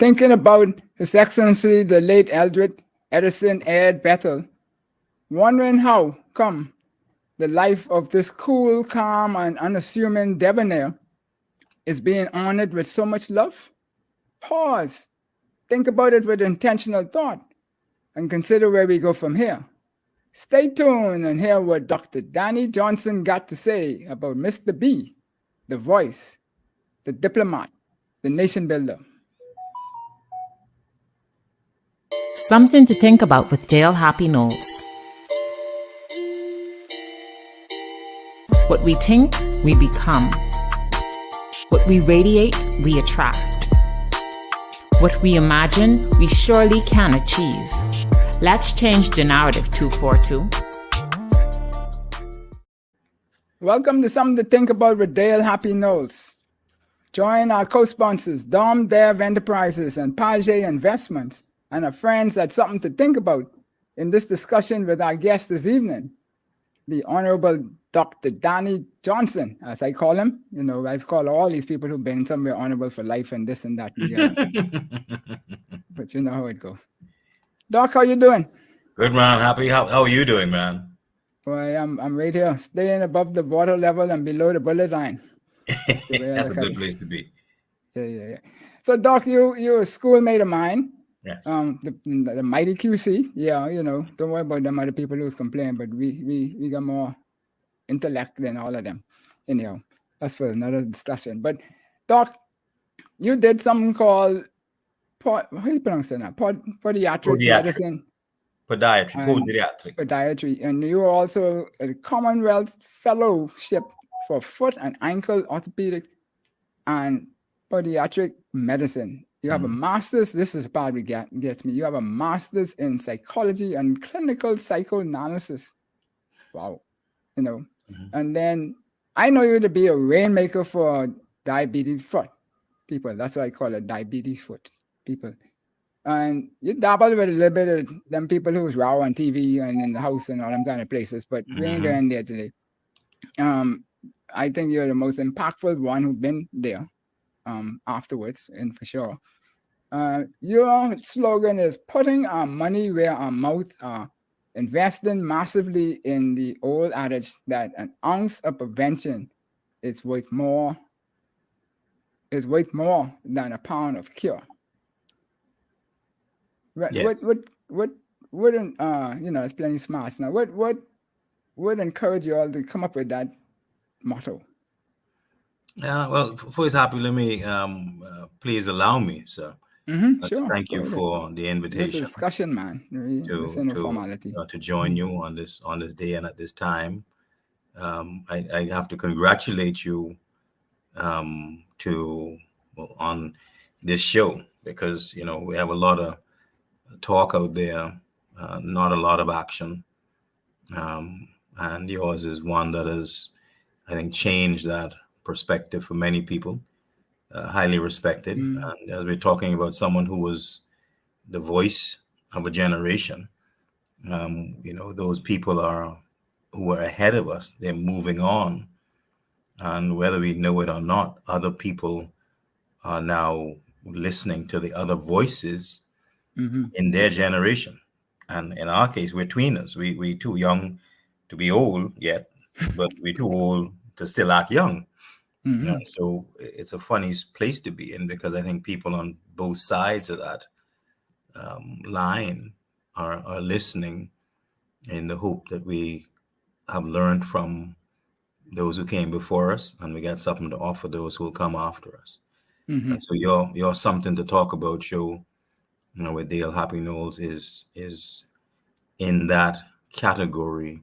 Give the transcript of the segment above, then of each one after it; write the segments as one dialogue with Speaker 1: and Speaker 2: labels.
Speaker 1: thinking about His Excellency, the late Eldred Edison, Bethel, wondering how come the life of this cool, calm, and unassuming debonair is being honored with so much love. Pause, think about it with intentional thought, and consider where we go from here. Stay tuned and hear what Dr. Danny Johnson got to say about Mr. B, the voice, the diplomat, the nation builder.
Speaker 2: Something to think about with Dale Happy Knowles. What we think, we become. What we radiate, we attract. What we imagine, we surely can achieve. Let's change the narrative, 242.
Speaker 1: Welcome to Something to Think About with Dale Happy Knowles. Join our co-sponsors, Dom Dev Enterprises and Page Investments, and our friends at Something to Think About in this discussion with our guest this evening, the Honorable Dr. Danny Johnson, as I call him. You know, I call all these people who've been somewhere honorable for life and this and that. But you know how it goes. Doc, how you doing?
Speaker 3: Good, man. Happy. How are you doing, man?
Speaker 1: Well, I'm right here, staying above the water level and below the bullet line.
Speaker 3: That's a good place to be.
Speaker 1: Yeah. So, Doc, you're a schoolmate of mine.
Speaker 3: Yes.
Speaker 1: The mighty QC. Yeah, you know, don't worry about them other people who's complaining, but we got more intellect than all of them. Anyhow, that's for another discussion. But, Doc, you did something called how do you pronounce it now? Podiatric Medicine. Podiatry. And you are also a Commonwealth Fellowship for foot and ankle orthopedics and podiatric medicine. You have a master's. This is probably gets me. You have a master's in psychology and clinical psychoanalysis. Wow. You know, and then I know you to be a rainmaker for diabetes foot people. That's what I call it, diabetes foot people. And you dabble with a little bit of them people who's raw on TV and in the house and all them kind of places, but we ain't going there today. I think you're the most impactful one who's been there afterwards, and for sure. Your slogan is putting our money where our mouth are, investing massively in the old adage that an ounce of prevention is worth more than a pound of cure. Right. Yes. What wouldn't it's plenty smart now. What would encourage you all to come up with that motto?
Speaker 3: Well, first, happy. Let me please allow me, sir.
Speaker 1: Sure.
Speaker 3: Thank you for the invitation.
Speaker 1: This is a discussion, man. This ain't a formality.
Speaker 3: To join you on this day and at this time. I have to congratulate you on this show, because we have a lot of talk out there, not a lot of action, and yours is one that has, I think, changed that perspective for many people. Highly respected. And as we're talking about someone who was the voice of a generation, those people who are ahead of us. They're moving on, and whether we know it or not, other people are now listening to the other voices in their generation. And in our case, we're tweeners. We too young to be old yet, but we're too old to still act young. So it's a funny place to be in, because I think people on both sides of that line are listening in the hope that we have learned from those who came before us, and we got something to offer those who will come after us. And so your Something to Talk About show, with Dale Happy Knowles is in that category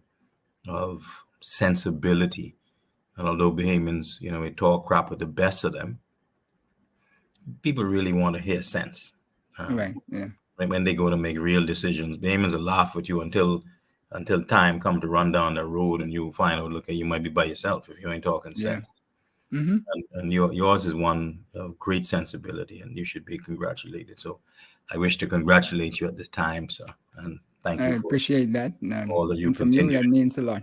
Speaker 3: of sensibility. And although Bahamians, we talk crap with the best of them, people really want to hear sense.
Speaker 1: Right. Yeah.
Speaker 3: Like when they go to make real decisions, Bahamians will laugh with you until time come to run down the road, and you find out, you might be by yourself if you ain't talking sense. And yours is one of great sensibility, and you should be congratulated. So I wish to congratulate you at this time, sir. And thank you.
Speaker 1: I appreciate that.
Speaker 3: All that you
Speaker 1: from you, that means a lot.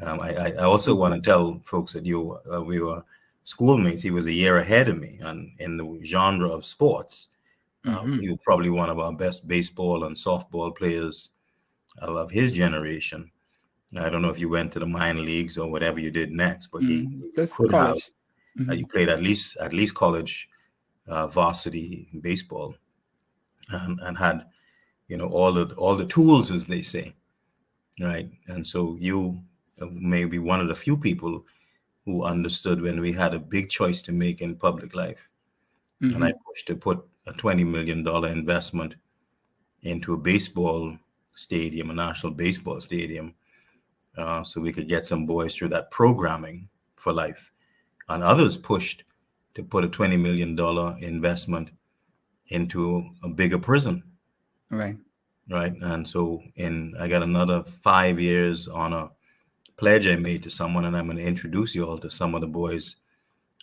Speaker 3: I also want to tell folks that we were schoolmates. He was a year ahead of me, and in the genre of sports, he was probably one of our best baseball and softball players of his generation. I don't know if you went to the minor leagues or whatever you did next, but he
Speaker 1: Just
Speaker 3: could have.
Speaker 1: college.
Speaker 3: You played at least college varsity baseball, and had, you know, all the tools, as they say, right? And so you may be one of the few people who understood when we had a big choice to make in public life. And I pushed to put a $20 million investment into a baseball stadium, a national baseball stadium, so we could get some boys through that programming for life. And others pushed to put a $20 million investment into a bigger prison.
Speaker 1: Right.
Speaker 3: Right. And so I got another 5 years on a pledge I made to someone, and I'm going to introduce you all to some of the boys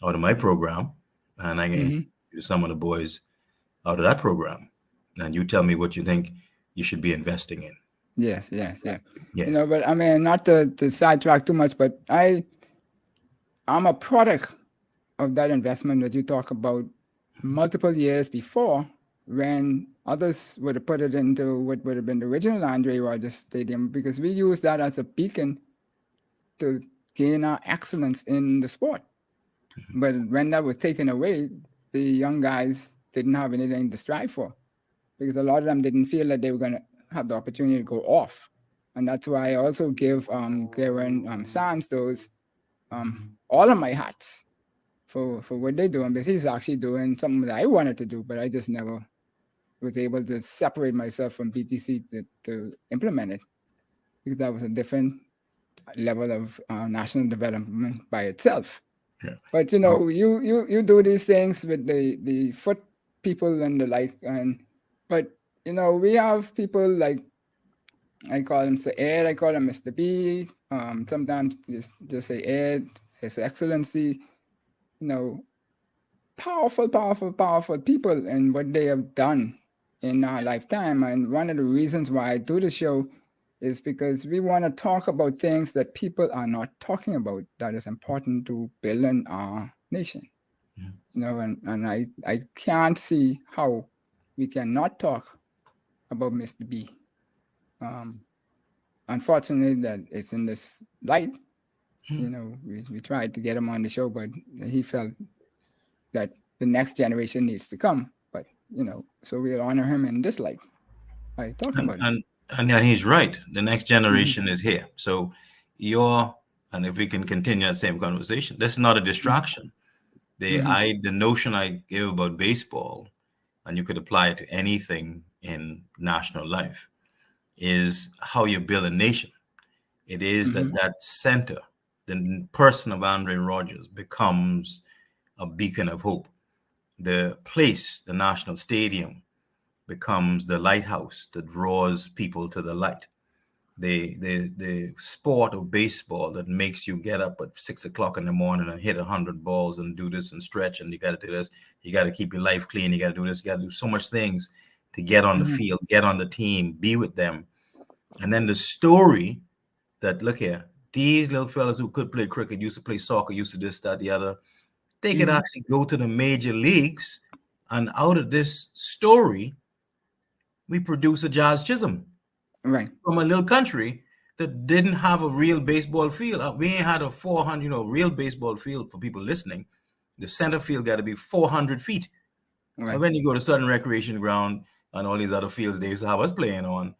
Speaker 3: out of my program. And I'm going to introduce some of the boys out of that program. And you tell me what you think you should be investing in.
Speaker 1: Yes.
Speaker 3: Yeah.
Speaker 1: You know, but I mean, not to sidetrack too much, but I'm a product of that investment that you talk about multiple years before, when others would have put it into what would have been the original Andre Rogers Stadium, because we used that as a beacon to gain our excellence in the sport. But when that was taken away, the young guys didn't have anything to strive for, because a lot of them didn't feel that they were going to have the opportunity to go off. And that's why I also give Garen Sands those all of my hats for what they're doing, because he's actually doing something that I wanted to do, but I just never was able to separate myself from BTC to implement it, because that was a different level of national development by itself.
Speaker 3: Yeah.
Speaker 1: But you know, you do these things with the foot people and the like, but you know, we have people like, I call him Sir Ed, I call him Mr. B. Sometimes just say Ed, His Excellency. You know, powerful people and what they have done in our lifetime. And one of the reasons why I do the show is because we want to talk about things that people are not talking about, that is important to building our nation. You know, and I can't see how we cannot talk about Mr. B. Unfortunately, that it's in this light. You know, we tried to get him on the show, but he felt that the next generation needs to come. But you know, so we'll honor him in this light by talking about it.
Speaker 3: And he's right. The next generation is here. So and if we can continue that same conversation, this is not a distraction. The notion I give about baseball, and you could apply it to anything in national life, is how you build a nation. It is that center, the person of Andre Rogers, becomes a beacon of hope. The place, the national stadium, becomes the lighthouse that draws people to the light. The sport of baseball that makes you get up at 6 o'clock in the morning and hit 100 balls and do this and stretch, and you got to do this. You got to keep your life clean. You got to do this. You got to do so much things to get on the field, get on the team, be with them. And then the story that, look here, these little fellas who could play cricket, used to play soccer, used to this, that, the other, they could actually go to the major leagues. And out of this story, we produce a Jazz Chisholm.
Speaker 1: Right.
Speaker 3: From a little country that didn't have a real baseball field. We ain't had a 400, real baseball field for people listening. The center field got to be 400 feet. Right. And when you go to Southern Recreation Ground and all these other fields they used to have us playing on,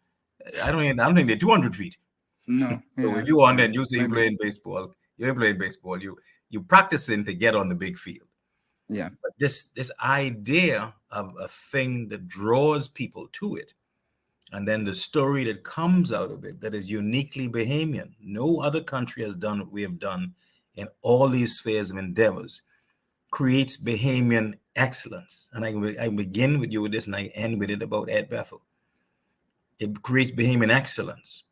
Speaker 3: I don't think they're 200 feet.
Speaker 1: No.
Speaker 3: So if you on then you say you're playing baseball, you ain't playing baseball. You practicing to get on the big field.
Speaker 1: Yeah.
Speaker 3: But this idea of a thing that draws people to it, and then the story that comes out of it that is uniquely Bahamian. No other country has done what we have done in all these spheres of endeavors, creates Bahamian excellence. And I begin with you with this and I end with it about Ed Bethel. It creates Bahamian excellence.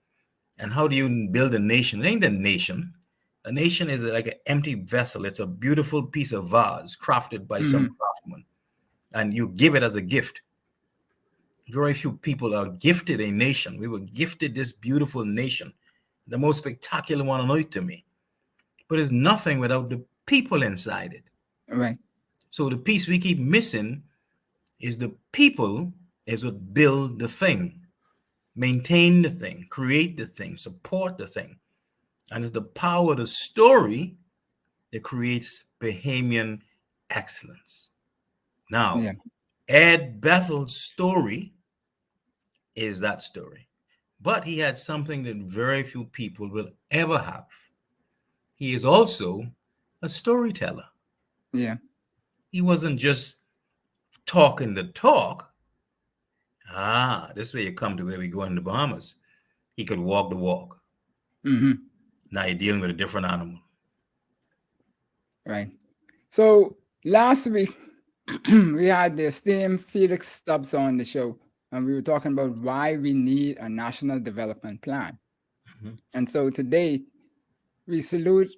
Speaker 3: And how do you build a nation? It ain't a nation. A nation is like an empty vessel. It's a beautiful piece of vase crafted by some craftsman. And you give it as a gift. Very few people are gifted a nation. We were gifted this beautiful nation, the most spectacular one on earth to me. But it's nothing without the people inside it.
Speaker 1: Right.
Speaker 3: So the piece we keep missing is the people is what build the thing, maintain the thing, create the thing, support the thing. And it's the power of the story that creates Bahamian excellence. Now,
Speaker 1: Yeah.
Speaker 3: Ed Bethel's story is that story. But he had something that very few people will ever have. He is also a storyteller.
Speaker 1: Yeah.
Speaker 3: He wasn't just talking the talk. This way you come to where we go in the Bahamas. He could walk the walk.
Speaker 1: Mm-hmm.
Speaker 3: Now you're dealing with a different animal.
Speaker 1: Right. So last week, we had the esteemed Felix Stubbs on the show, and we were talking about why we need a national development plan.
Speaker 3: Mm-hmm.
Speaker 1: And so today, we salute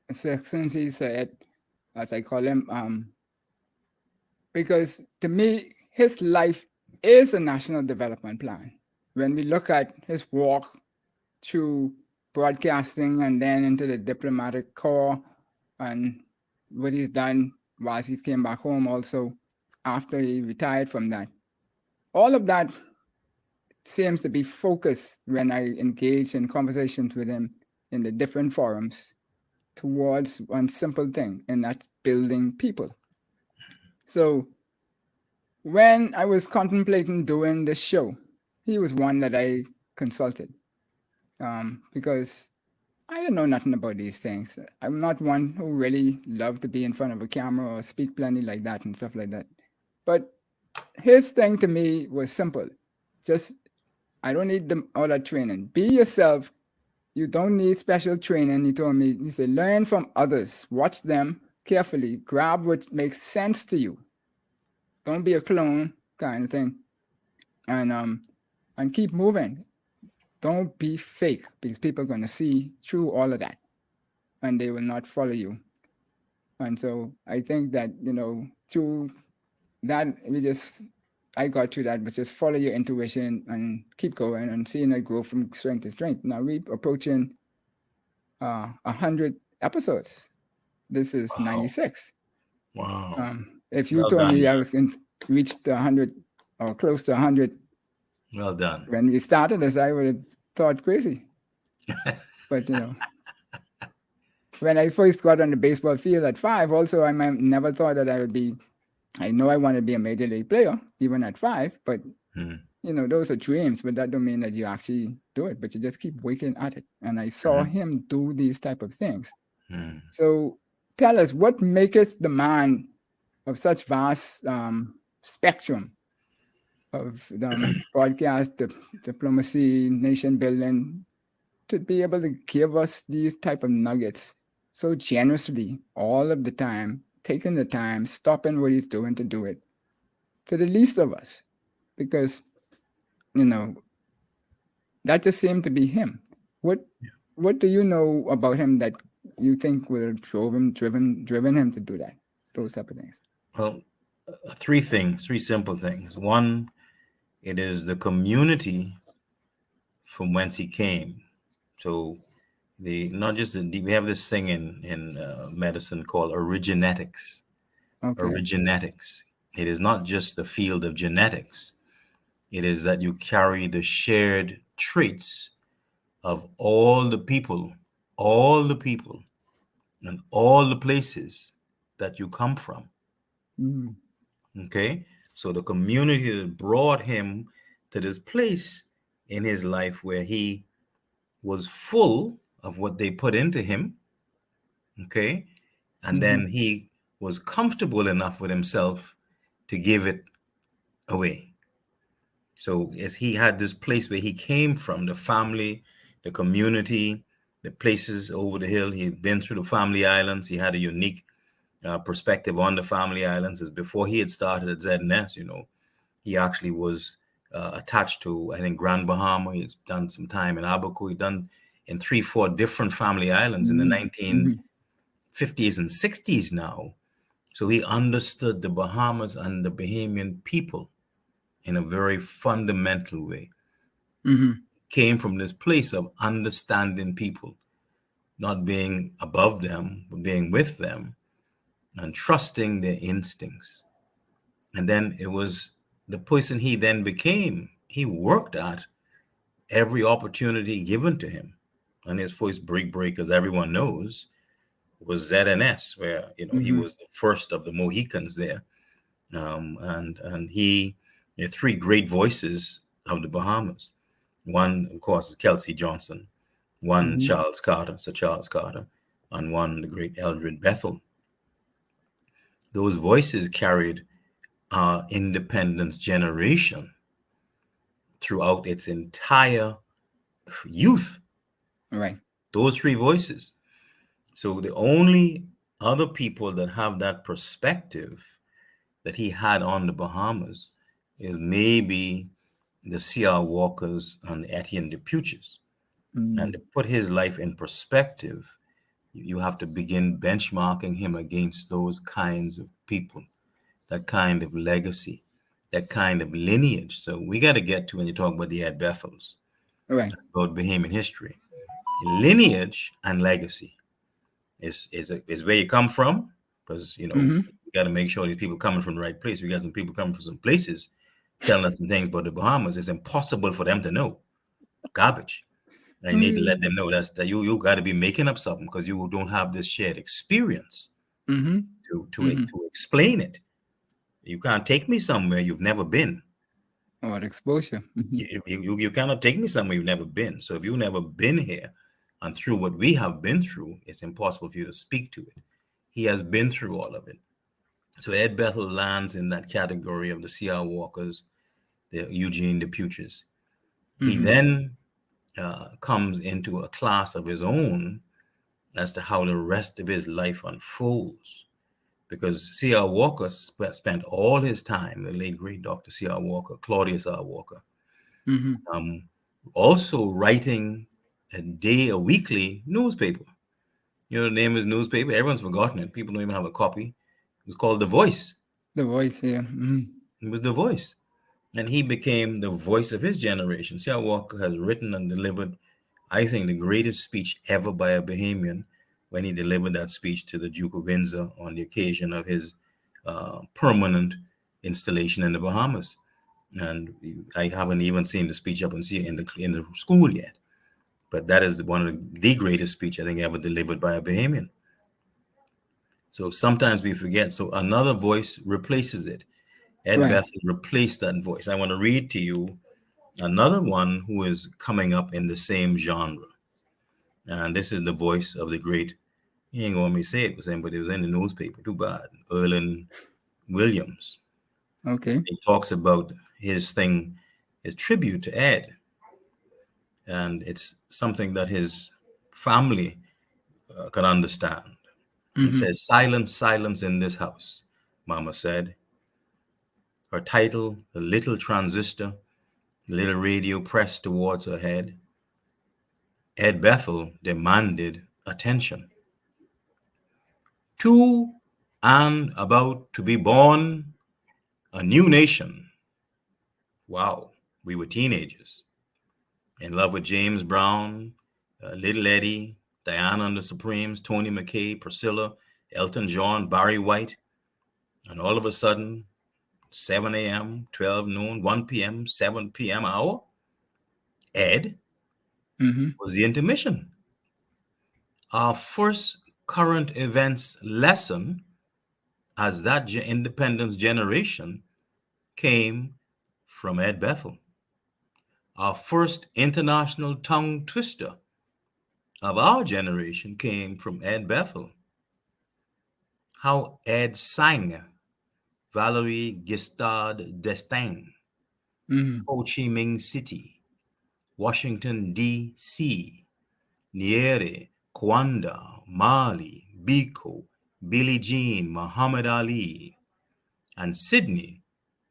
Speaker 1: Excellency Syed, as I call him, because to me, his life is a national development plan. When we look at his walk through broadcasting and then into the diplomatic corps and what he's done whilst he came back home also after he retired from that. All of that seems to be focused when I engage in conversations with him in the different forums towards one simple thing, and that's building people. So when I was contemplating doing this show, he was one that I consulted because I didn't know nothing about these things. I'm not one who really loved to be in front of a camera or speak plenty like that and stuff like that. But his thing to me was simple. Just, I don't need all that training. Be yourself. You don't need special training. He told me, he said, learn from others. Watch them carefully. Grab what makes sense to you. Don't be a clone kind of thing. And keep moving. Don't be fake, because people are going to see through all of that and they will not follow you. And so I think that, through that, I got through that, but just follow your intuition and keep going and seeing it grow from strength to strength. Now we're approaching 100 episodes. This is 96.
Speaker 3: Wow.
Speaker 1: If you told me I was going to reach the 100 or close to 100,
Speaker 3: well done.
Speaker 1: When we started this, I would have thought crazy. But, when I first got on the baseball field at 5, also, I never thought that I would be, I know I want to be a major league player, even at 5, but, those are dreams, but that don't mean that you actually do it, but you just keep working at it. And I saw him do these type of things. So tell us, what maketh the man of such vast spectrum of broadcast, diplomacy, nation building, to be able to give us these type of nuggets so generously all of the time, taking the time, stopping what he's doing to do it, to the least of us, because that just seemed to be him. What do you know about him that you think would have driven him to do that, those type of things?
Speaker 3: Well, three simple things. One, it is the community from whence he came. So we have this thing in medicine called origenetics.
Speaker 1: Okay.
Speaker 3: Origenetics. It is not just the field of genetics. It is that you carry the shared traits of all the people, and all the places that you come from. Okay? So the community that brought him to this place in his life where he was full of what they put into him, okay? And then he was comfortable enough with himself to give it away. So as he had this place where he came from, the family, the community, the places over the hill, he had been through the family islands. He had a unique perspective on the family islands. As before he had started at ZNS, he actually was attached to, I think, Grand Bahama. He's done some time in Abou. He'd done in 3-4 different family islands in the 1950s and 60s now. So he understood the Bahamas and the Bahamian people in a very fundamental way. Came from this place of understanding people. not being above them, but being with them and trusting their instincts. And then it was the person he then became. He worked at every opportunity given to him. And his first break, as everyone knows, was ZNS, where he was the first of the Mohicans there. And he there are three great voices of the Bahamas. One, of course, is Kelsey Johnson, one Charles Carter, Sir Charles Carter, and one the great Eldred Bethel. Those voices carried our independence generation throughout its entire youth.
Speaker 1: Right.
Speaker 3: Those three voices. So the only other people that have that perspective that he had on the Bahamas is maybe the C.R. Walkers and the Etienne de Puches. And to put his life in perspective, you have to begin benchmarking him against those kinds of people, that kind of legacy, that kind of lineage. So we got to get to, when you talk about the Ed Bethels,
Speaker 1: Right.
Speaker 3: about Bahamian history, lineage and legacy is where you come from, because we got to make sure these people coming from the right place. We got some people coming from some places telling us some things about the Bahamas. It's impossible for them to know. Garbage. I need to let them know that you got to be making up something, because you don't have this shared experience to explain it. You can't take me somewhere you've never been.
Speaker 1: Or exposure.
Speaker 3: You cannot take me somewhere you've never been. So if you've never been here and through what we have been through, it's impossible for you to speak to it. He has been through all of it. So Ed Bethel lands in that category of the C.R. Walkers, the Eugene de Puches. He then comes into a class of his own as to how the rest of his life unfolds. Because C.R. Walker spent all his time, the late great Dr. C.R. Walker, Claudius R. Walker, also writing a weekly newspaper. The name of his newspaper, everyone's forgotten it. People don't even have a copy. It was called The Voice.
Speaker 1: The Voice, yeah.
Speaker 3: It was The Voice. And he became the voice of his generation. C.R. Walker has written and delivered, I think, the greatest speech ever by a Bahamian when he delivered that speech to the Duke of Windsor on the occasion of his permanent installation in the Bahamas. And I haven't even seen the speech up in the school yet. But that is one of the greatest speech I think ever delivered by a Bahamian. So sometimes we forget. So another voice replaces it. Ed Bethel replaced that voice. I want to read to you another one who is coming up in the same genre. And this is the voice of the great, he ain't going to say it was him, but it was in the newspaper, too bad, Erland Williams.
Speaker 1: Okay.
Speaker 3: He talks about his tribute to Ed. And it's something that his family can understand. It says, "Silence, silence in this house," Mama said. Her title, the little transistor, the little radio pressed towards her head. Ed Bethel demanded attention. To and about to be born a new nation. Wow, we were teenagers. In love with James Brown, Little Eddie, Diana and the Supremes, Tony McKay, Priscilla, Elton John, Barry White. And all of a sudden, 7 a.m., 12 noon, 1 p.m., 7 p.m. hour, Ed was the intermission. Our first current events lesson as that independence generation came from Ed Bethel. Our first international tongue twister of our generation came from Ed Bethel. How Ed sang Valerie Giscard d'Estaing, Ho Chi Minh City, Washington, D.C., Nyeri, Kwanda, Mali, Biko, Billie Jean, Muhammad Ali, and Sydney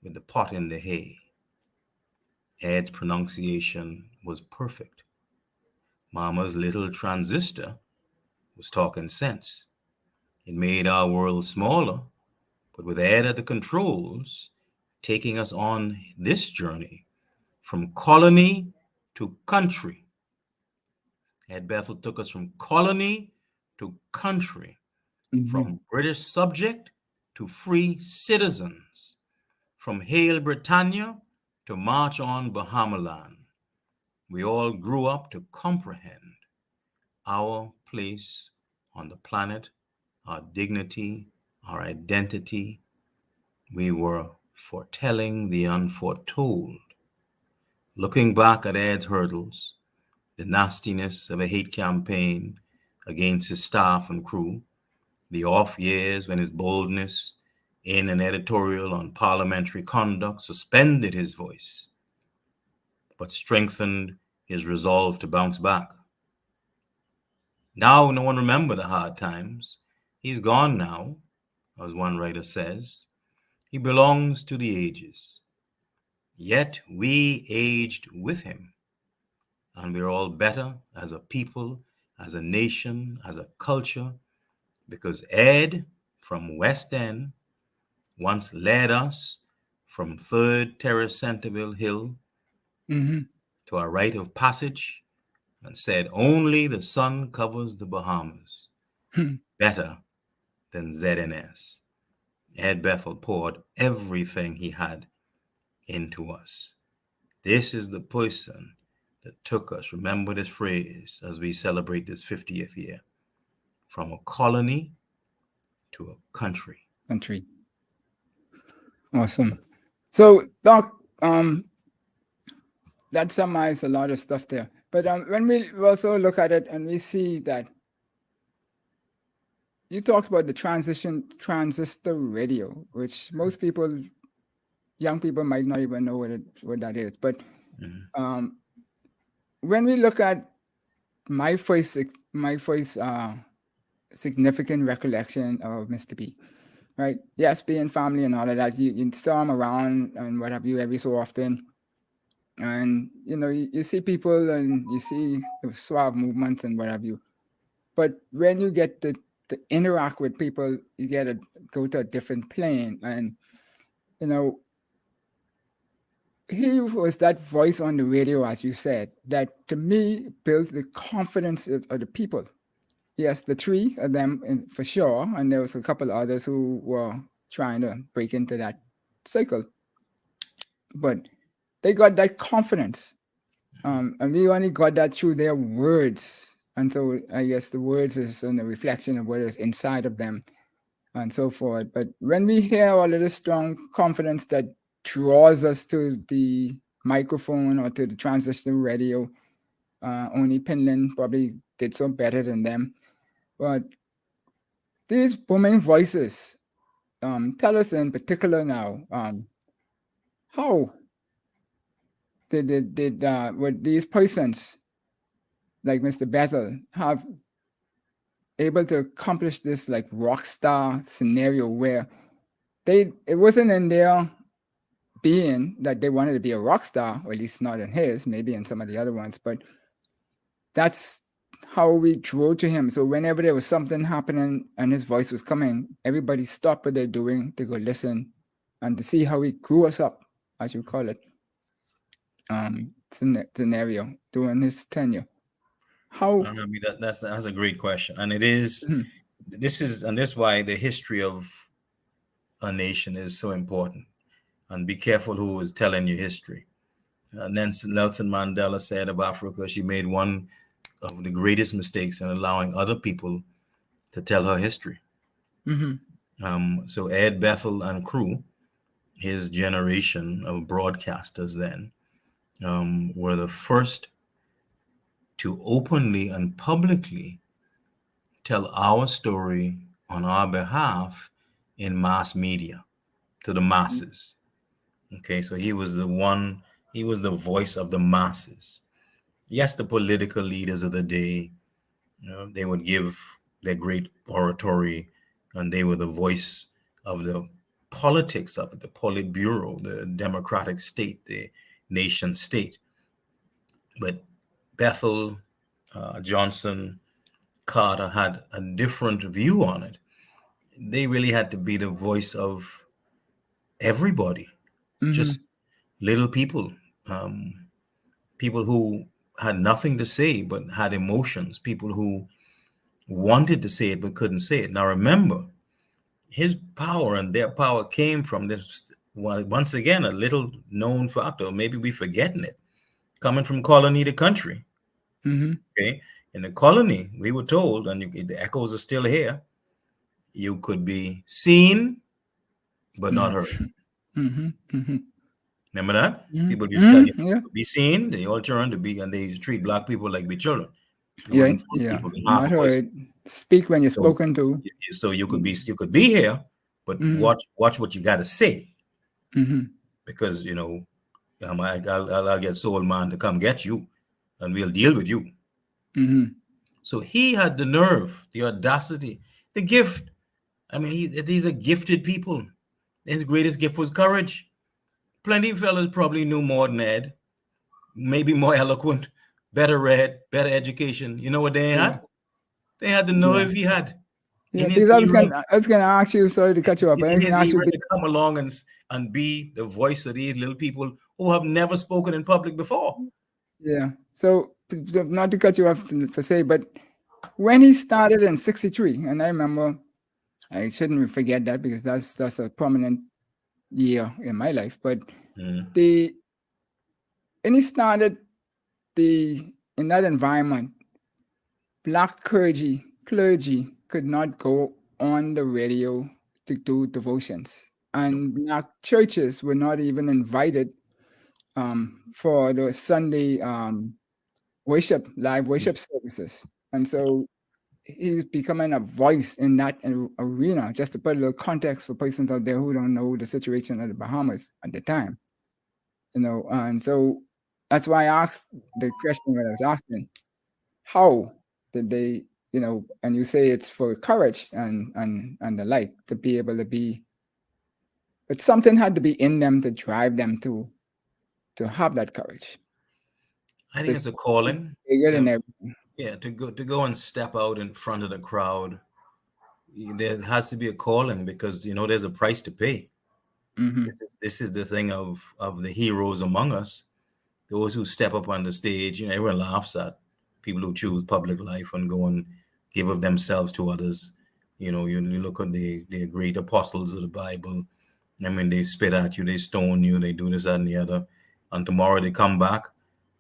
Speaker 3: with the pot in the hay. Ed's pronunciation was perfect. Mama's little transistor was talking sense. It made our world smaller, but with Ed at the controls, taking us on this journey from colony to country. Ed Bethel took us from colony to country, from British subject to free citizens, from Hail Britannia to March on Bahamaland. We all grew up to comprehend our place on the planet, our dignity, our identity. We were foretelling the unforetold. Looking back at Ed's hurdles, the nastiness of a hate campaign against his staff and crew, the off years when his boldness in an editorial on parliamentary conduct suspended his voice, but strengthened his resolve to bounce back. Now no one remember the hard times. He's gone now, as one writer says. He belongs to the ages. Yet we aged with him, and we're all better as a people, as a nation, as a culture, because Ed from West End once led us from 3rd Terrace Centerville Hill to a rite of passage and said, only the sun covers the Bahamas. Better than ZNS. Ed Bethel poured everything he had into us. This is the person that took us, remember this phrase as we celebrate this 50th year, from a colony to a country.
Speaker 1: Awesome. So, Doc, that summarized a lot of stuff there. But when we also look at it and we see that you talked about the transistor radio, which most people, young people, might not even know what that is. But when we look at my first significant recollection of Mr. B, right? Yes, being family and all of that, you saw him around and what have you every so often. And, you see people and you see the suave movements and what have you. But when you get to interact with people, you get to go to a different plane. And, he was that voice on the radio, as you said, that to me built the confidence of the people. Yes, the 3 of them for sure. And there was a couple others who were trying to break into that cycle. But they got that confidence. And we only got that through their words. And so I guess the words is a reflection of what is inside of them and so forth. But when we hear all of this strong confidence that draws us to the microphone or to the transistor radio, only Pinland probably did so better than them. But these booming voices, tell us in particular now, how would these persons like Mr. Bethel have able to accomplish this like rock star scenario where it wasn't in their being that they wanted to be a rock star, or at least not in his, maybe in some of the other ones, but that's how we drew to him. So whenever there was something happening and his voice was coming, everybody stopped what they're doing to go listen and to see how he grew us up, as you call it, scenario during his tenure. How?
Speaker 3: I mean, that's a great question, and it is. This is why the history of a nation is so important. And be careful who is telling you history. Nelson Mandela said of Africa, she made one of the greatest mistakes in allowing other people to tell her history. So Ed Bethel and crew, his generation of broadcasters then, were the first to openly and publicly tell our story on our behalf in mass media to the masses. Okay, so he was the voice of the masses. Yes, the political leaders of the day, they would give their great oratory, and they were the voice of the politics of it, the Politburo, the democratic state, the nation state. But Bethel, Johnson, Carter had a different view on it. They really had to be the voice of everybody. Just little people, people who had nothing to say but had emotions, people who wanted to say it but couldn't say it. Now remember, his power and their power came from this, once again, a little known factor, maybe we forgetting it, coming from colony to country. Okay, in the colony, we were told, and the echoes are still here, you could be seen but not heard. Remember that? People used to tell you to be seen, they all turned to be, and they used to treat black people like be children.
Speaker 1: Yeah, not heard. Speak when you're spoken to.
Speaker 3: So you could be here, but watch what you got to say, because I'll get Soul Man to come get you, and we'll deal with you. So he had the nerve, the audacity, the gift. I mean, these are gifted people. His greatest gift was courage. Plenty of fellas probably knew more than Ed, maybe more eloquent, better read, better education. You know what they had? They had the nerve he had.
Speaker 1: Yeah, because I was going to ask you, sorry to cut you off, but I was going to ask you
Speaker 3: to come along and be the voice of these little people who have never spoken in public before.
Speaker 1: Yeah. So not to cut you off per se, but when he started in 63, and I remember, I shouldn't forget that because that's a prominent year in my life, but and he started in that environment, black clergy could not go on the radio to do devotions, and black churches were not even invited for the Sunday live worship services. And so he's becoming a voice in that arena. Just to put a little context for persons out there who don't know the situation of the Bahamas at the time, and so that's why I asked the question that I was asking: how did they, and you say it's for courage and the like, to be able to be, but something had to be in them to drive them to have that courage.
Speaker 3: I think it's a calling. Yeah, to go and step out in front of the crowd. There has to be a calling because there's a price to pay. This is the thing of the heroes among us, those who step up on the stage. Everyone laughs at people who choose public life and go and give of themselves to others. You look at the great apostles of the Bible. I mean, they spit at you, they stone you, they do this, that, and the other. And tomorrow they come back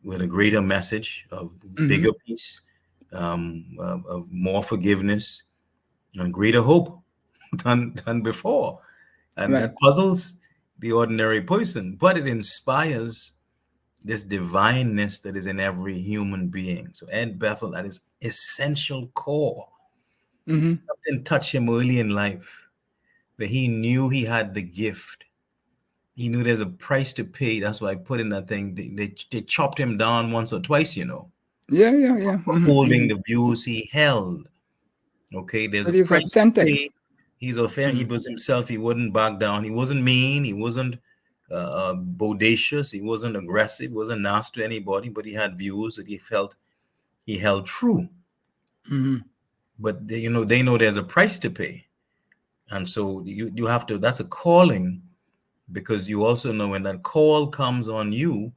Speaker 3: with a greater message of bigger peace, of more forgiveness, and greater hope than before. And that puzzles the ordinary person, but it inspires this divineness that is in every human being. So Ed Bethel, at his essential core, something touched him early in life, but he knew he had the gift. He knew there's a price to pay. That's why I put in that thing. They chopped him down once or twice,
Speaker 1: Yeah.
Speaker 3: Holding the views he held. Okay, there's
Speaker 1: but he was
Speaker 3: price
Speaker 1: authentic.
Speaker 3: to pay. He's authentic. He was himself. He wouldn't back down. He wasn't mean. He wasn't bodacious. He wasn't aggressive. He wasn't nasty to anybody. But he had views that he felt he held true. But they know there's a price to pay, and so you have to. That's a calling, because you also know when that call comes on you,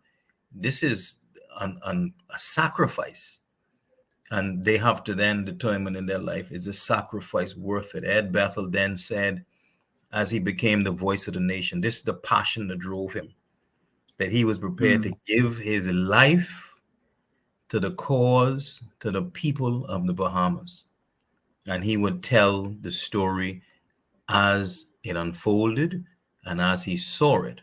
Speaker 3: this is a sacrifice. And they have to then determine in their life, is this sacrifice worth it? Ed Bethel then said, as he became the voice of the nation, this is the passion that drove him, that he was prepared to give his life to the cause, to the people of the Bahamas. And he would tell the story as it unfolded and as he saw it.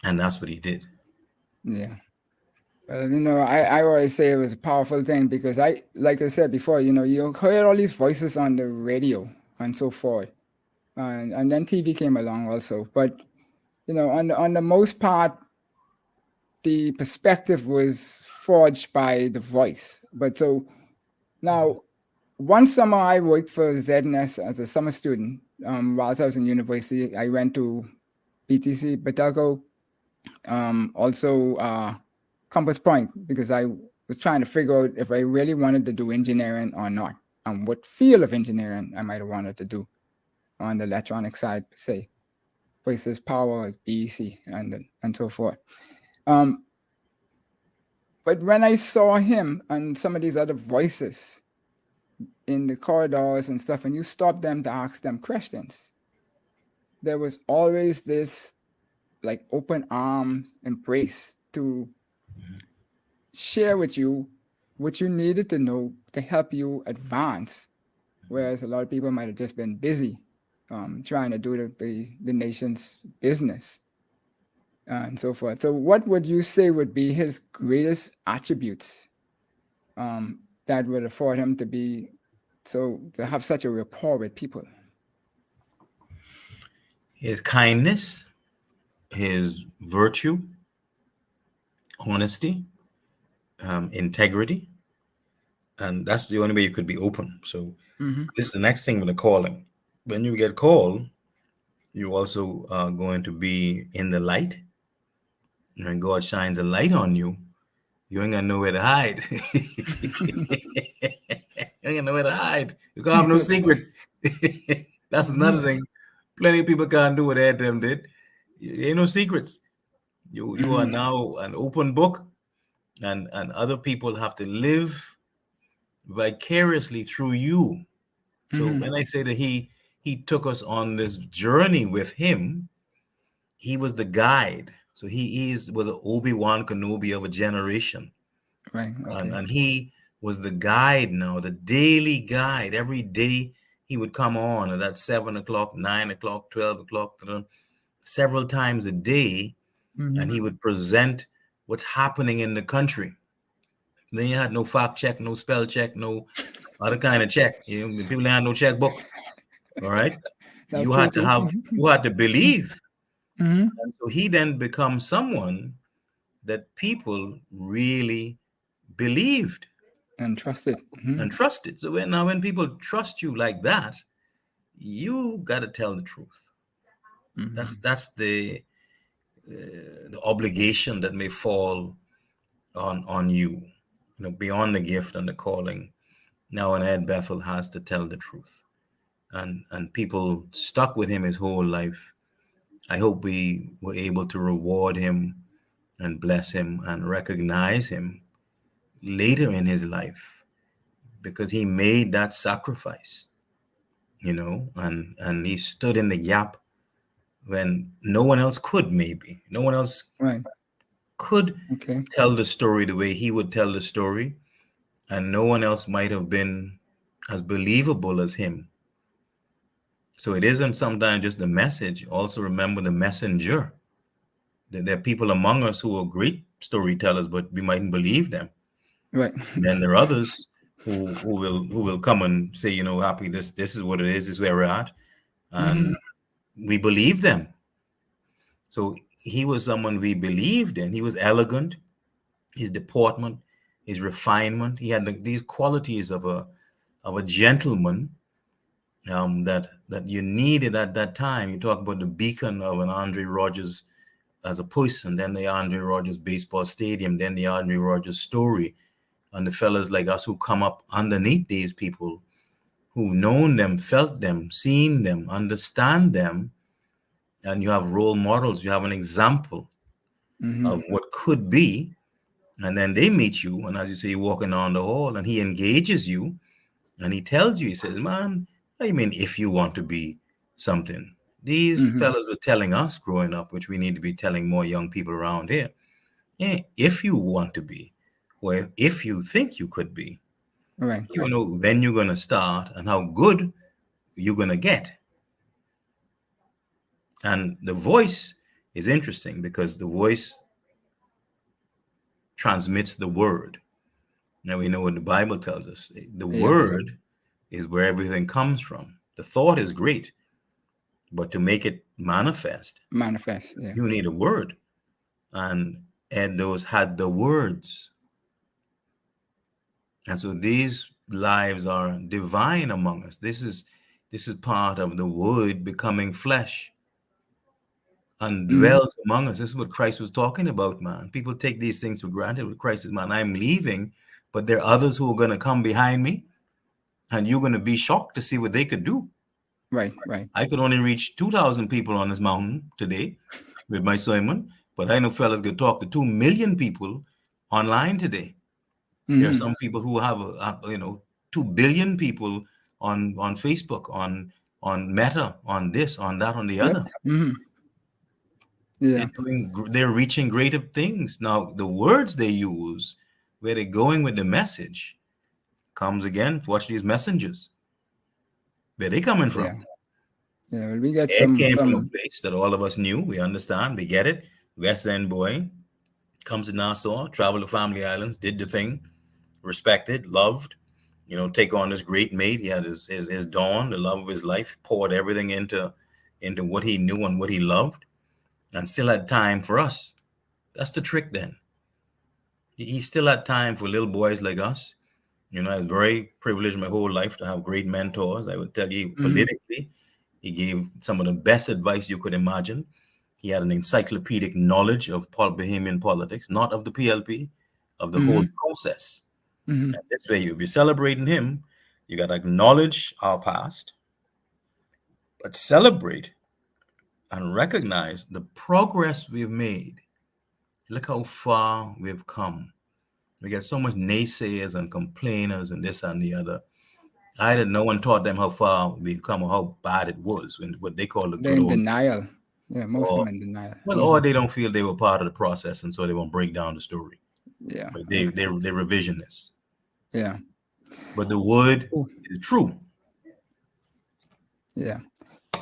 Speaker 3: And that's what he did.
Speaker 1: Yeah. I always say it was a powerful thing because like I said before, you heard all these voices on the radio and so forth. And then TV came along also. But, on the most part, the perspective was forged by the voice. But so now, one summer I worked for ZNS as a summer student. Whilst I was in university, I went to BTC, Bethel, also Compass Point, because I was trying to figure out if I really wanted to do engineering or not, and what field of engineering I might have wanted to do on the electronic side, say, versus power, BEC, and so forth. But when I saw him and some of these other voices in the corridors and stuff, and you stop them to ask them questions, there was always this like open arms embrace to share with you what you needed to know to help you advance. Whereas a lot of people might have just been busy trying to do the nation's business and so forth. So what would you say would be his greatest attributes that would afford him to have such a rapport with people?
Speaker 3: His kindness, his virtue, honesty, integrity, and that's the only way you could be open. So this is the next thing with the calling. When you get called, you also are going to be in the light. And when God shines a light on you, you ain't got nowhere to hide. You ain't got nowhere to hide. You can't have no secret. That's another thing. Plenty of people can't do what Adam did. Ain't no secrets. You are now an open book, and other people have to live vicariously through you. So when I say that he took us on this journey with him, he was the guide. So he was an Obi-Wan Kenobi of a generation.
Speaker 1: Right. Okay.
Speaker 3: And he was the guide now, the daily guide. Every day he would come on at that 7 o'clock, 9 o'clock, 12 o'clock, several times a day, and he would present what's happening in the country. Then you had no fact check, no spell check, no other kind of check. People had no checkbook. All right. You had to believe. And so he then becomes someone that people really believed
Speaker 1: and trusted.
Speaker 3: So when people trust you like that, you got to tell the truth. That's the obligation that may fall on you, beyond the gift and the calling. Now, an Ed Bethel has to tell the truth, and people stuck with him his whole life. I hope we were able to reward him and bless him and recognize him later in his life, because he made that sacrifice, and he stood in the gap when no one else could. Maybe no one else could tell the story the way he would tell the story, and no one else might have been as believable as him. So it isn't sometimes just the message. Also remember the messenger. There are people among us who are great storytellers, but we mightn't believe them.
Speaker 1: Right.
Speaker 3: Then there are others who will come and say, Happy, this is what it is where we're at, and we believe them. So he was someone we believed in. He was elegant. His deportment, his refinement. He had these qualities of a gentleman. That you needed at that time. You talk about the beacon of an Andre Rogers as a person, then the Andre Rogers baseball stadium, then the Andre Rogers story, and the fellas like us who come up underneath these people, who've known them, felt them, seen them, understand them, and you have role models. You have an example of what could be, and then they meet you, and as you say, you're walking down the hall, and he engages you, and he tells you, he says, "Man, I mean, if you want to be something." These fellas were telling us growing up, which we need to be telling more young people around here. Yeah, if you want to be, well, if you think you could be, then you're going to start, and how good you're going to get. And the voice is interesting because the voice transmits the word. Now we know what the Bible tells us. The word is where everything comes from. The thought is great, but to make it manifest, you need a word. And those had the words. And so these lives are divine among us. This is part of the word becoming flesh and dwells among us. This is what Christ was talking about, man. People take these things for granted. With Christ says, man, I'm leaving, but there are others who are going to come behind me. And you're going to be shocked to see what they could do.
Speaker 1: Right.
Speaker 3: I could only reach 2,000 people on this mountain today with my sermon, but I know fellas could talk to 2 million people online today. There are some people who have, 2 billion people on Facebook, on Meta, on this, on that, on the other.
Speaker 1: Yeah.
Speaker 3: They're reaching greater things. Now, the words they use, where they're going with the message, comes again. Watch these messengers. Where they coming from?
Speaker 1: Yeah, well, we get
Speaker 3: It came from a place that all of us knew. We understand. We get it. West End boy comes to Nassau, traveled to Family Islands, did the thing, respected, loved, take on this great mate. He had his dawn, the love of his life, poured everything into what he knew and what he loved, and still had time for us. That's the trick then. He still had time for little boys like us. I was very privileged my whole life to have great mentors. I would tell you, politically, he gave some of the best advice you could imagine. He had an encyclopedic knowledge of Bahamian politics, not of the PLP, of the whole process. And this way, if you're celebrating him, you got to acknowledge our past, but celebrate and recognize the progress we've made. Look how far we've come. We get so much naysayers and complainers and this and the other. No one taught them how far we've come or how bad it was, when what they call the good old
Speaker 1: denial. Yeah, most of them in denial.
Speaker 3: Well, or they don't feel they were part of the process, and so they won't break down the story.
Speaker 1: Yeah,
Speaker 3: but they're revisionists.
Speaker 1: Yeah,
Speaker 3: but the word is true.
Speaker 1: Yeah.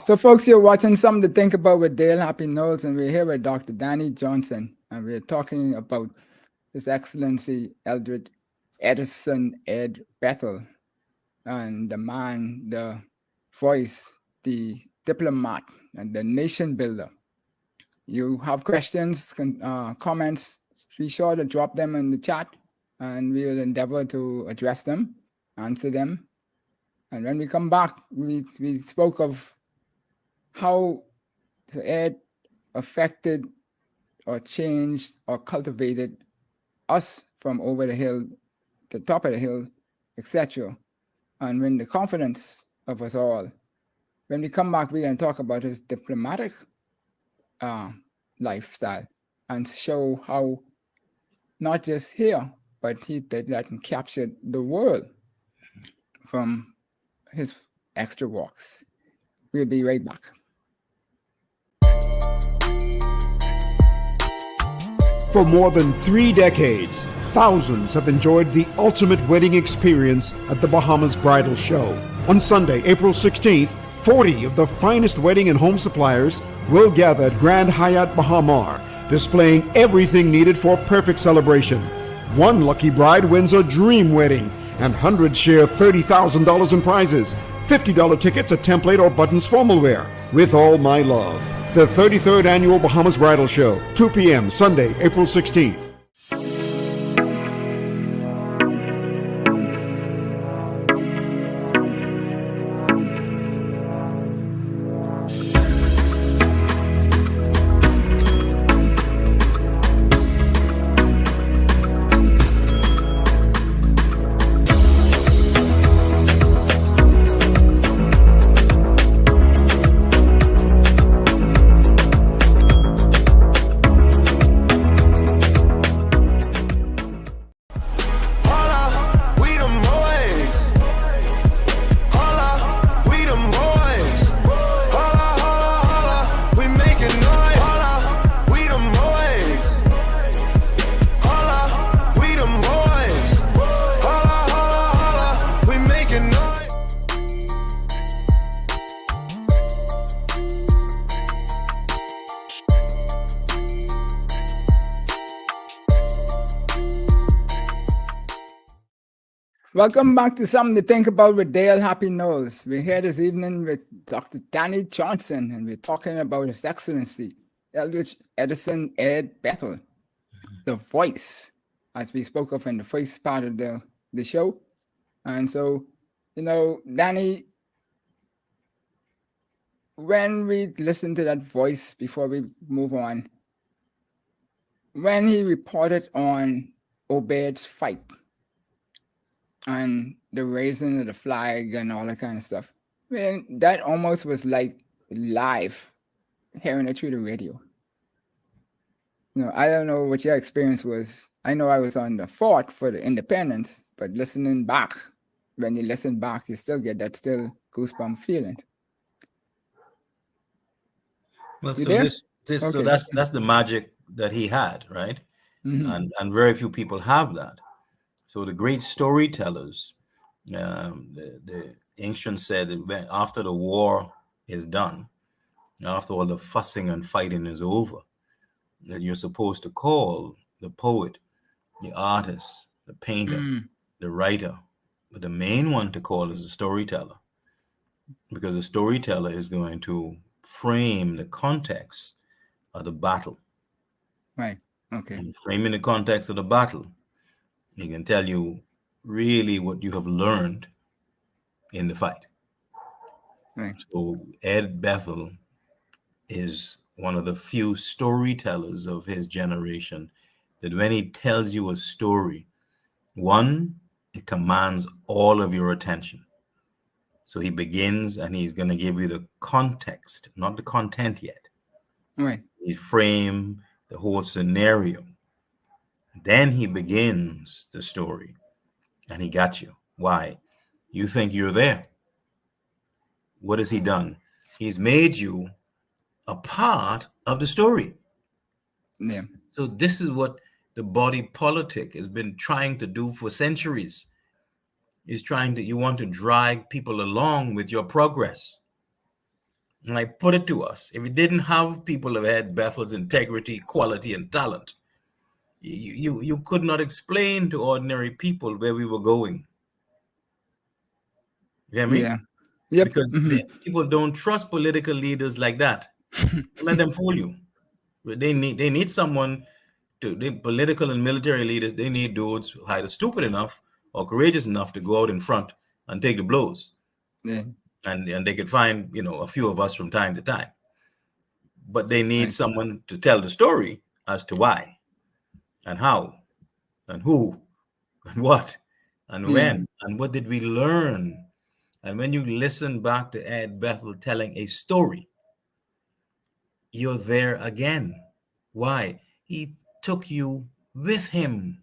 Speaker 1: So, folks, you're watching Something to Think About with Dale Happy Knowles, and we're here with Dr. Danny Johnson, and we're talking about His Excellency Eldred Edison Ed Bethel, and the man, the voice, the diplomat, and the nation builder. You have questions, comments, be sure to drop them in the chat, and we'll endeavor to address them, answer them. And when we come back, we spoke of how the Ed affected or changed or cultivated us from over the hill, the top of the hill, etc. And when the confidence of us all. When we come back, we're going to talk about his diplomatic lifestyle and show how not just here, but he did that and captured the world from his extra walks. We'll be right back.
Speaker 4: For more than 3 decades, thousands have enjoyed the ultimate wedding experience at the Bahamas Bridal Show. On Sunday, April 16th, 40 of the finest wedding and home suppliers will gather at Grand Hyatt Bahamar, displaying everything needed for a perfect celebration. One lucky bride wins a dream wedding, and hundreds share $30,000 in prizes, $50 tickets, a template, or buttons formal wear. With all my love. The 33rd Annual Bahamas Bridal Show, 2 p.m. Sunday, April 16th.
Speaker 1: Welcome back to Something to Think About with Dale Happy Knowles. We're here this evening with Dr. Danny Johnson, and we're talking about His Excellency Eldred Edison Ed Bethel, the voice, as we spoke of in the first part of the show. And so, Danny, when we listen to that voice before we move on, when he reported on Obed's fight, and the raising of the flag and all that kind of stuff. Man, that almost was like live, hearing it through the radio. I don't know what your experience was. I know I was on the fort for the independence, but listening back, when you listen back, you still get that still goosebump feeling.
Speaker 3: Well,
Speaker 1: You
Speaker 3: so
Speaker 1: there?
Speaker 3: so
Speaker 1: Okay.
Speaker 3: that's the magic that he had, right?
Speaker 1: Mm-hmm.
Speaker 3: And very few people have that. So the great storytellers, the ancients said that after the war is done, after all the fussing and fighting is over, that you're supposed to call the poet, the artist, the painter, the writer, but the main one to call is the storyteller, because the storyteller is going to frame the context of the battle.
Speaker 1: Right. Okay.
Speaker 3: And framing the context of the battle, he can tell you really what you have learned in the fight.
Speaker 1: Right.
Speaker 3: So Ed Bethel is one of the few storytellers of his generation that when he tells you a story, one, it commands all of your attention. So he begins and he's going to give you the context, not the content yet.
Speaker 1: Right.
Speaker 3: He frame the whole scenario. Then he begins the story and he got you. Why? You think you're there. What has he done? He's made you a part of the story.
Speaker 1: Yeah.
Speaker 3: So this is what the body politic has been trying to do for centuries. You want to drag people along with your progress. And I put it to us, if we didn't have people who had Bethel's integrity, quality, and talent, you could not explain to ordinary people where we were going. You hear me?
Speaker 1: Yeah. Yep.
Speaker 3: Because people don't trust political leaders like that. Don't let them fool you. They need someone political and military leaders. They need dudes either stupid enough or courageous enough to go out in front and take the blows.
Speaker 1: Yeah.
Speaker 3: And they could find a few of us from time to time. But they need
Speaker 1: Right.
Speaker 3: someone to tell the story as to why and how and who and what and when and what did we learn. And when you listen back to Ed Bethel telling a story, you're there again. Why? He took you with him.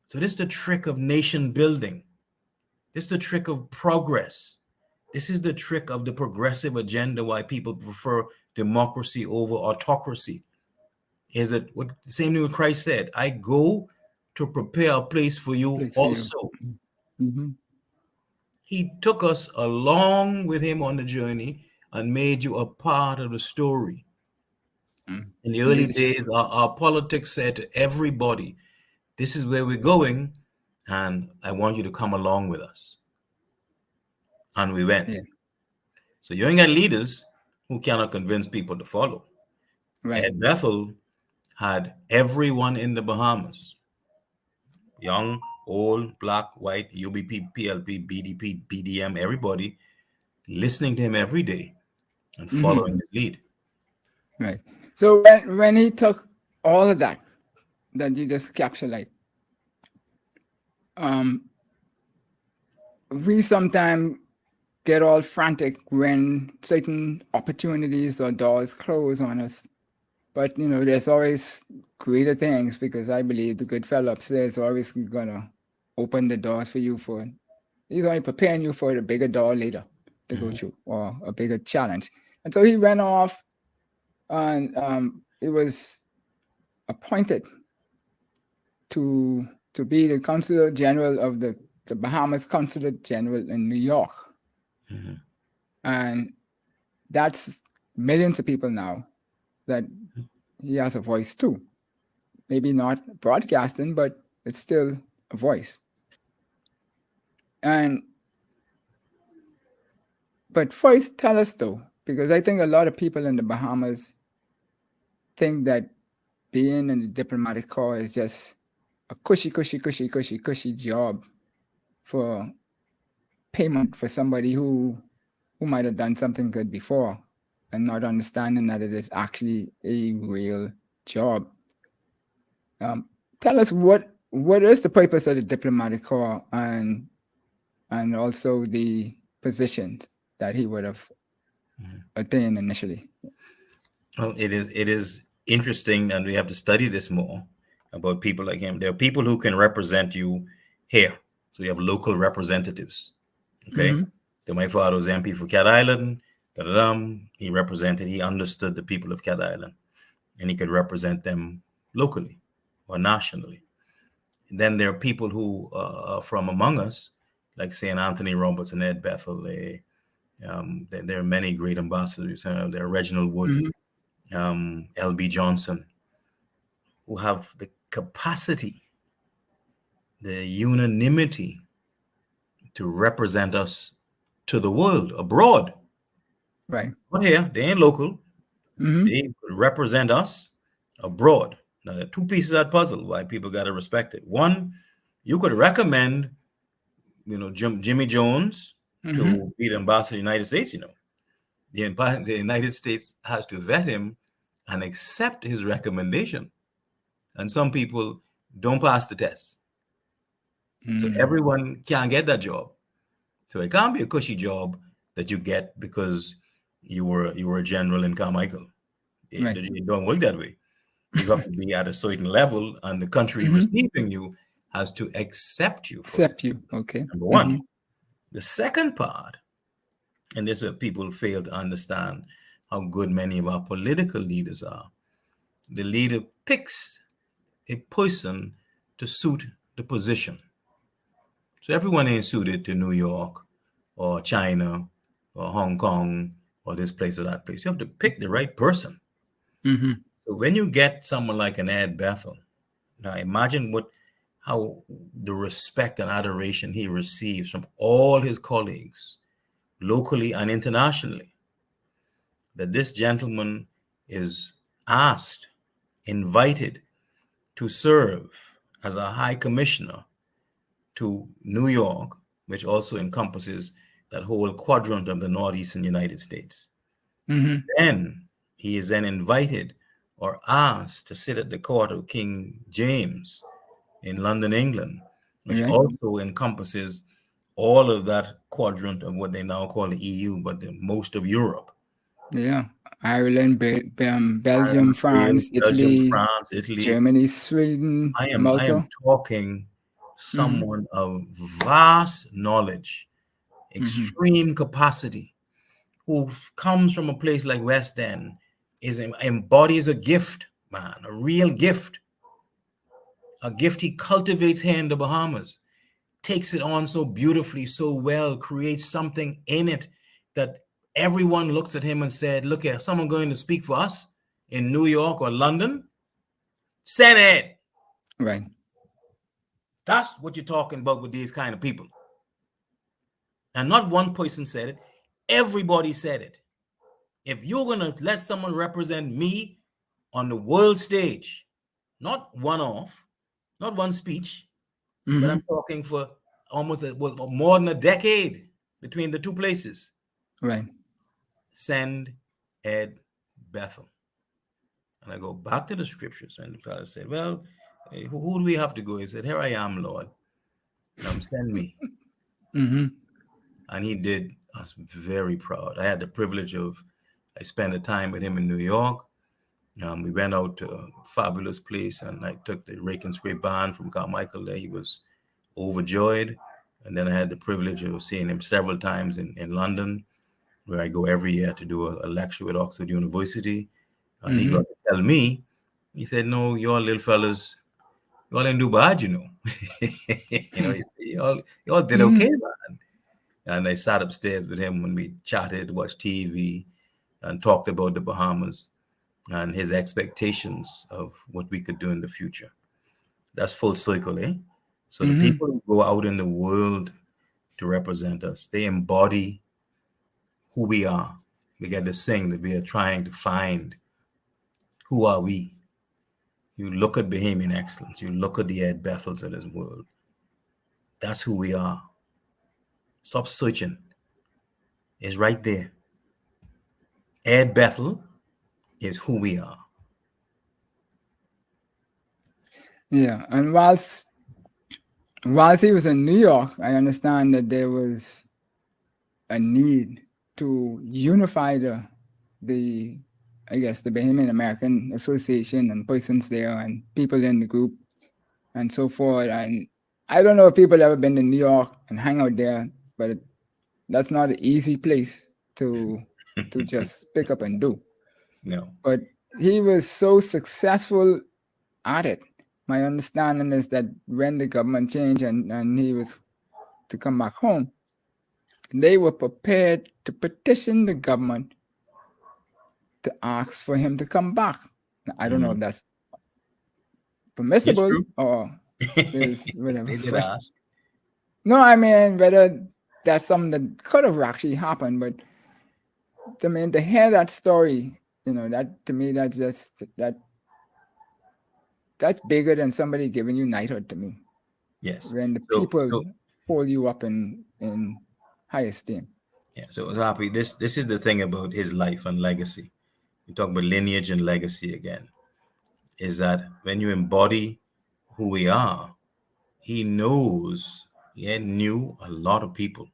Speaker 3: So this is the trick of nation building. This is the trick of progress. This is the trick of the progressive agenda, why people prefer democracy over autocracy. Is it what the same thing what Christ said? I go to prepare a place for you also.
Speaker 1: Mm-hmm.
Speaker 3: He took us along with him on the journey and made you a part of the story. In the early days, our politics said to everybody, this is where we're going, and I want you to come along with us. And we went.
Speaker 1: Yeah.
Speaker 3: So you ain't got leaders who cannot convince people to follow.
Speaker 1: Right.
Speaker 3: Ed Bethel had everyone in the Bahamas, young, old, black, white, UBP, PLP, BDP, BDM, everybody, listening to him every day and following his lead.
Speaker 1: Right. So when he took all of that you just captured, like, we sometimes get all frantic when certain opportunities or doors close on us. But, there's always greater things, because I believe the good fellow upstairs is always going to open the doors for you. He's only preparing you for the bigger door later to go through, or a bigger challenge. And so he went off, and it was appointed to be the Consul General of the Bahamas Consulate General in New York. And that's millions of people now that he has a voice too. Maybe not broadcasting, but it's still a voice. But first, tell us though, because I think a lot of people in the Bahamas think that being in the diplomatic corps is just a cushy job for payment for somebody who might have done something good before, and not understanding that it is actually a real job. Tell us what is the purpose of the diplomatic corps, and also the positions that he would have attained initially.
Speaker 3: Well, it interesting, and we have to study this more about people like him. There are people who can represent you here. So you have local representatives. Okay.
Speaker 1: Mm-hmm.
Speaker 3: So my father was MP for Cat Island. He represented, he understood the people of Cat Island, and he could represent them locally or nationally. And then there are people who are from among us, like St. Anthony Roberts and Ed Bethel. There are many great ambassadors. There are Reginald Wood,
Speaker 1: Mm-hmm.
Speaker 3: L.B. Johnson, who have the capacity, the unanimity to represent us to the world abroad.
Speaker 1: Right.
Speaker 3: Not here, they ain't local.
Speaker 1: Mm-hmm.
Speaker 3: They could represent us abroad. Now, there are two pieces of that puzzle why people got to respect it. One, you could recommend, Jimmy Jones to be the ambassador of the United States. The United States has to vet him and accept his recommendation. And some people don't pass the test. So everyone can't get that job. So it can't be a cushy job that you get because you were a general in Carmichael. It don't work that way. You have to be at a certain level, and the country receiving you has to accept you.
Speaker 1: Accept you. Okay.
Speaker 3: Number one. The second part, and this is where people fail to understand how good many of our political leaders are. The leader picks a person to suit the position. So everyone ain't suited to New York or China or Hong Kong or this place or that place. You have to pick the right person. So when you get someone like an Ed Bethel, now imagine how the respect and adoration he receives from all his colleagues, locally and internationally, that this gentleman is asked, invited to serve as a high commissioner to New York, which also encompasses that whole quadrant of the northeastern United States. Then he is then invited or asked to sit at the court of King James in London, England, which also encompasses all of that quadrant of what they now call the EU, but most of Europe.
Speaker 1: Yeah. Ireland, Belgium, France, Italy, Germany, Sweden,
Speaker 3: I
Speaker 1: Malta.
Speaker 3: am talking someone of vast knowledge, extreme capacity, who comes from a place like West End, embodies a gift, man, a real gift. A gift he cultivates here in the Bahamas, takes it on so beautifully, so well, creates something in it that everyone looks at him and said, look at someone going to speak for us in New York or London. Send it.
Speaker 1: Right.
Speaker 3: That's what you're talking about with these kind of people. And not one person said it. Everybody said it. If you're going to let someone represent me on the world stage, not one off, not one speech, but I'm talking for almost more than a decade between the two places.
Speaker 1: Right.
Speaker 3: Send Ed Bethel. And I go back to the scriptures, and the fellow said, well, who do we have to go? He said, here I am, Lord. Send me. And he did. I was very proud. I had the privilege I spent a time with him in New York. We went out to a fabulous place, and I took the Rake and Scrape band from Carmichael there. He was overjoyed. And then I had the privilege of seeing him several times in London, where I go every year to do a lecture with Oxford University. And he got to tell me, he said, no, y'all little fellas, y'all didn't do bad, y'all did okay, man. And I sat upstairs with him when we chatted, watched TV, and talked about the Bahamas and his expectations of what we could do in the future. That's full circle, eh? So the people who go out in the world to represent us, they embody who we are. We get this thing that we are trying to find. Who are we? You look at Bahamian excellence. You look at the Ed Bethels of this world. That's who we are. Stop searching. It's right there. Ed Bethel is who we are.
Speaker 1: Yeah, and whilst he was in New York, I understand that there was a need to unify the I guess, the Bahamian American Association and persons there and people in the group and so forth. And I don't know if people ever been to New York and hang out there, but that's not an easy place to just pick up and do.
Speaker 3: No.
Speaker 1: But he was so successful at it. My understanding is that when the government changed and he was to come back home, they were prepared to petition the government to ask for him to come back. I don't know if that's permissible or is whatever.
Speaker 3: They did ask.
Speaker 1: No, I mean, whether that's something that could have actually happened, but I mean, to hear that story, you know, that to me, that's just that's bigger than somebody giving you knighthood to me.
Speaker 3: Yes.
Speaker 1: When the people hold you up in high esteem.
Speaker 3: Yeah. So Happy, this is the thing about his life and legacy. You talk about lineage and legacy again. Is that when you embody who we are, he knows, he knew a lot of people.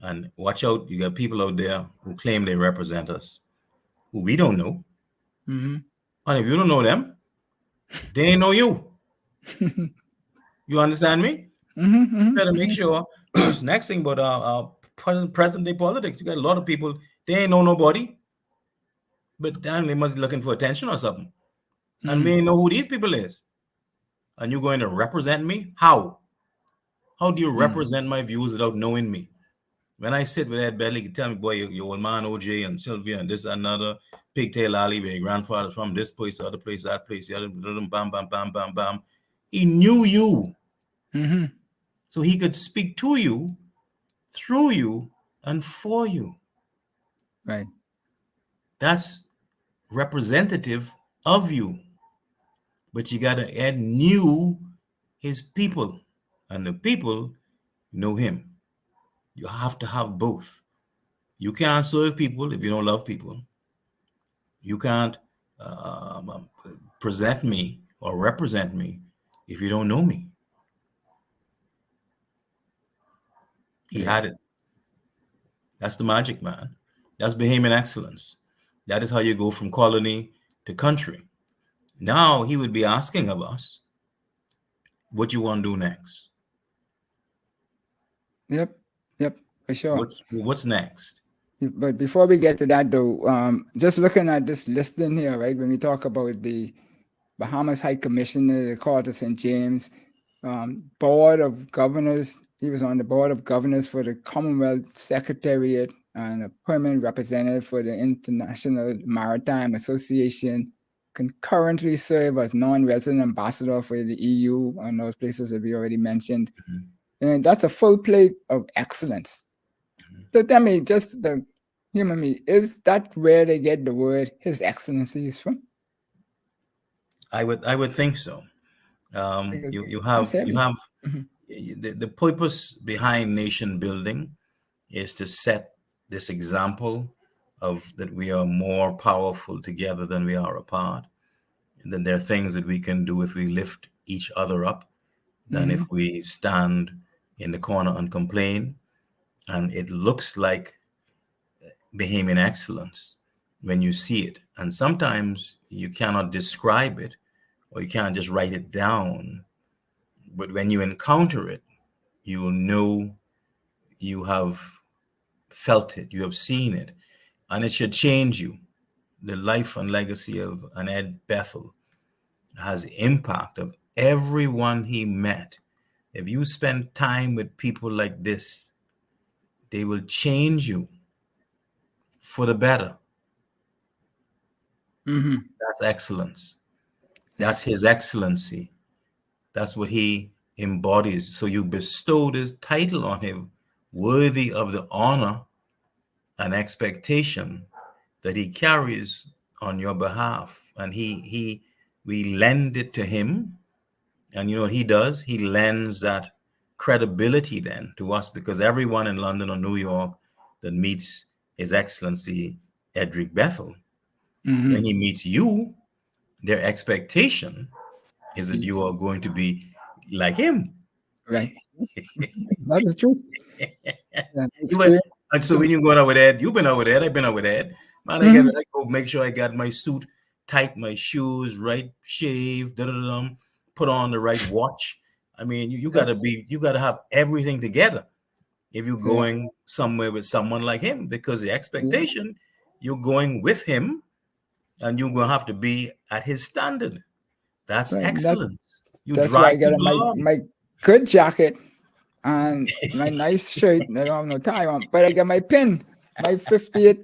Speaker 3: And watch out, you got people out there who claim they represent us, who we don't know.
Speaker 1: Mm-hmm.
Speaker 3: And if you don't know them, they ain't know you. You understand me?
Speaker 1: Mm-hmm,
Speaker 3: You better make sure. Next thing about our present day politics, you got a lot of people, they ain't know nobody, but damn, they must be looking for attention or something. And may know who these people is. And you're going to represent me? How? How do you represent my views without knowing me? When I sit with Ed Belly, you tell me, boy, your old man OJ and Sylvia and this and another pigtail alley where your grandfather's from, this place, the other place, that place, the other, bam, bam, bam, bam, bam. He knew you.
Speaker 1: Mm-hmm.
Speaker 3: So he could speak to you, through you, and for you.
Speaker 1: Right.
Speaker 3: That's representative of you. But you got to add knew his people, and the people know him. You have to have both. You can't serve people if you don't love people. You can't present me or represent me if you don't know me. He had it. That's the magic, man. That's Bahamian excellence. That is how you go from colony to country. Now he would be asking of us, what you want to do next?
Speaker 1: Yep, for sure.
Speaker 3: What's next?
Speaker 1: But before we get to that, though, just looking at this listing here, right, when we talk about the Bahamas High Commissioner, the Court of St. James, Board of Governors, he was on the Board of Governors for the Commonwealth Secretariat and a permanent representative for the International Maritime Association, concurrently serve as non-resident ambassador for the EU and those places that we already mentioned. Mm-hmm. And that's a full plate of excellence. Mm-hmm. So tell me, just the human me, is that where they get the word His Excellencies from?
Speaker 3: I would think so. You have mm-hmm. the purpose behind nation building is to set this example of that we are more powerful together than we are apart. And then there are things that we can do if we lift each other up than mm-hmm. if we stand in the corner and complain. And it looks like Bahamian excellence when you see it. And sometimes you cannot describe it or you can't just write it down. But when you encounter it, you will know you have felt it, you have seen it, and it should change you. The life and legacy of an Ed Bethel has the impact of everyone he met. If you spend time with people like this, they will change you for the better. Mm-hmm. That's excellence. That's his excellency. That's what he embodies. So you bestowed his title on him, worthy of the honor and expectation that he carries on your behalf. And we lend it to him. And you know what he does? He lends that credibility then to us, because everyone in London or New York that meets His Excellency Eldred Bethel, mm-hmm. when he meets you, their expectation is that you are going to be like him.
Speaker 1: Right. That is true.
Speaker 3: And so when you're going out with Ed, you've been out with Ed, I've been out with Ed. Man, I go make sure I got my suit tight, my shoes right, shave, put on the right watch. I mean, you gotta have everything together if you're going somewhere with someone like him, because the expectation, you're going with him and you're gonna have to be at his standard. That's excellence.
Speaker 1: That's why I got my good jacket and my nice shirt. I don't have no tie on, but I got my pin, my 50th,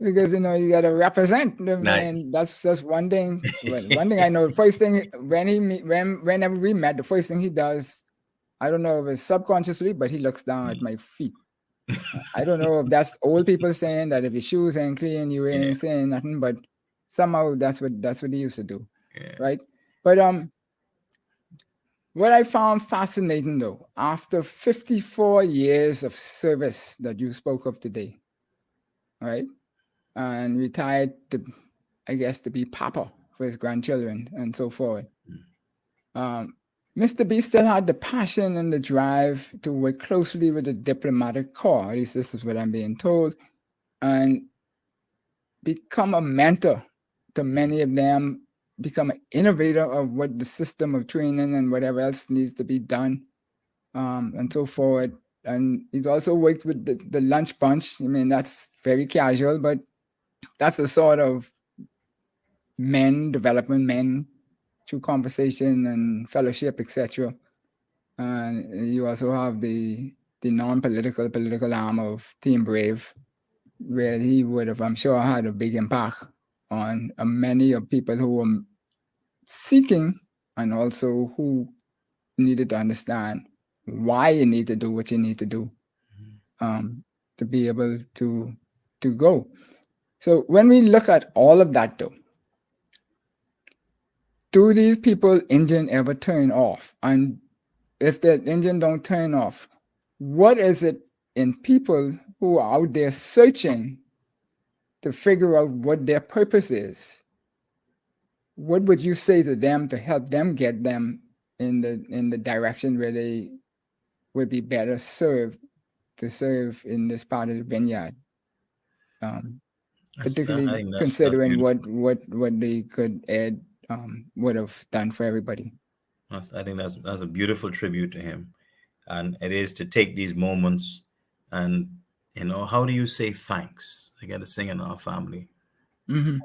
Speaker 1: because you gotta represent them.
Speaker 3: Nice.
Speaker 1: And that's one thing. One thing I know. The first thing whenever we met, the first thing he does, I don't know if it's subconsciously, but he looks down at my feet. I don't know if that's old people saying that if your shoes ain't clean, you ain't saying nothing, but somehow that's what he used to do, right? But what I found fascinating though, after 54 years of service that you spoke of today, right, and retired to, I guess, to be papa for his grandchildren and so forth, Mr. B still had the passion and the drive to work closely with the diplomatic corps, at least this is what I'm being told, and become a mentor to many of them, become an innovator of what the system of training and whatever else needs to be done, and so forth. And he's also worked with the lunch bunch. I mean, that's very casual, but that's a sort of development men through conversation and fellowship, etc. And you also have the non-political political arm of Team Brave, where he would have, I'm sure, had a big impact on many of people who were seeking and also who needed to understand why you need to do what you need to do to be able to go. So when we look at all of that though, do these people engine ever turn off? And if the engine don't turn off, what is it in people who are out there searching to figure out what their purpose is? What would you say to them to help them get them in the direction where they would be better served to serve in this part of the vineyard? Particularly considering what the good Ed would have done for everybody.
Speaker 3: I think that's a beautiful tribute to him, and it is to take these moments and how do you say thanks? I got to sing in our family, and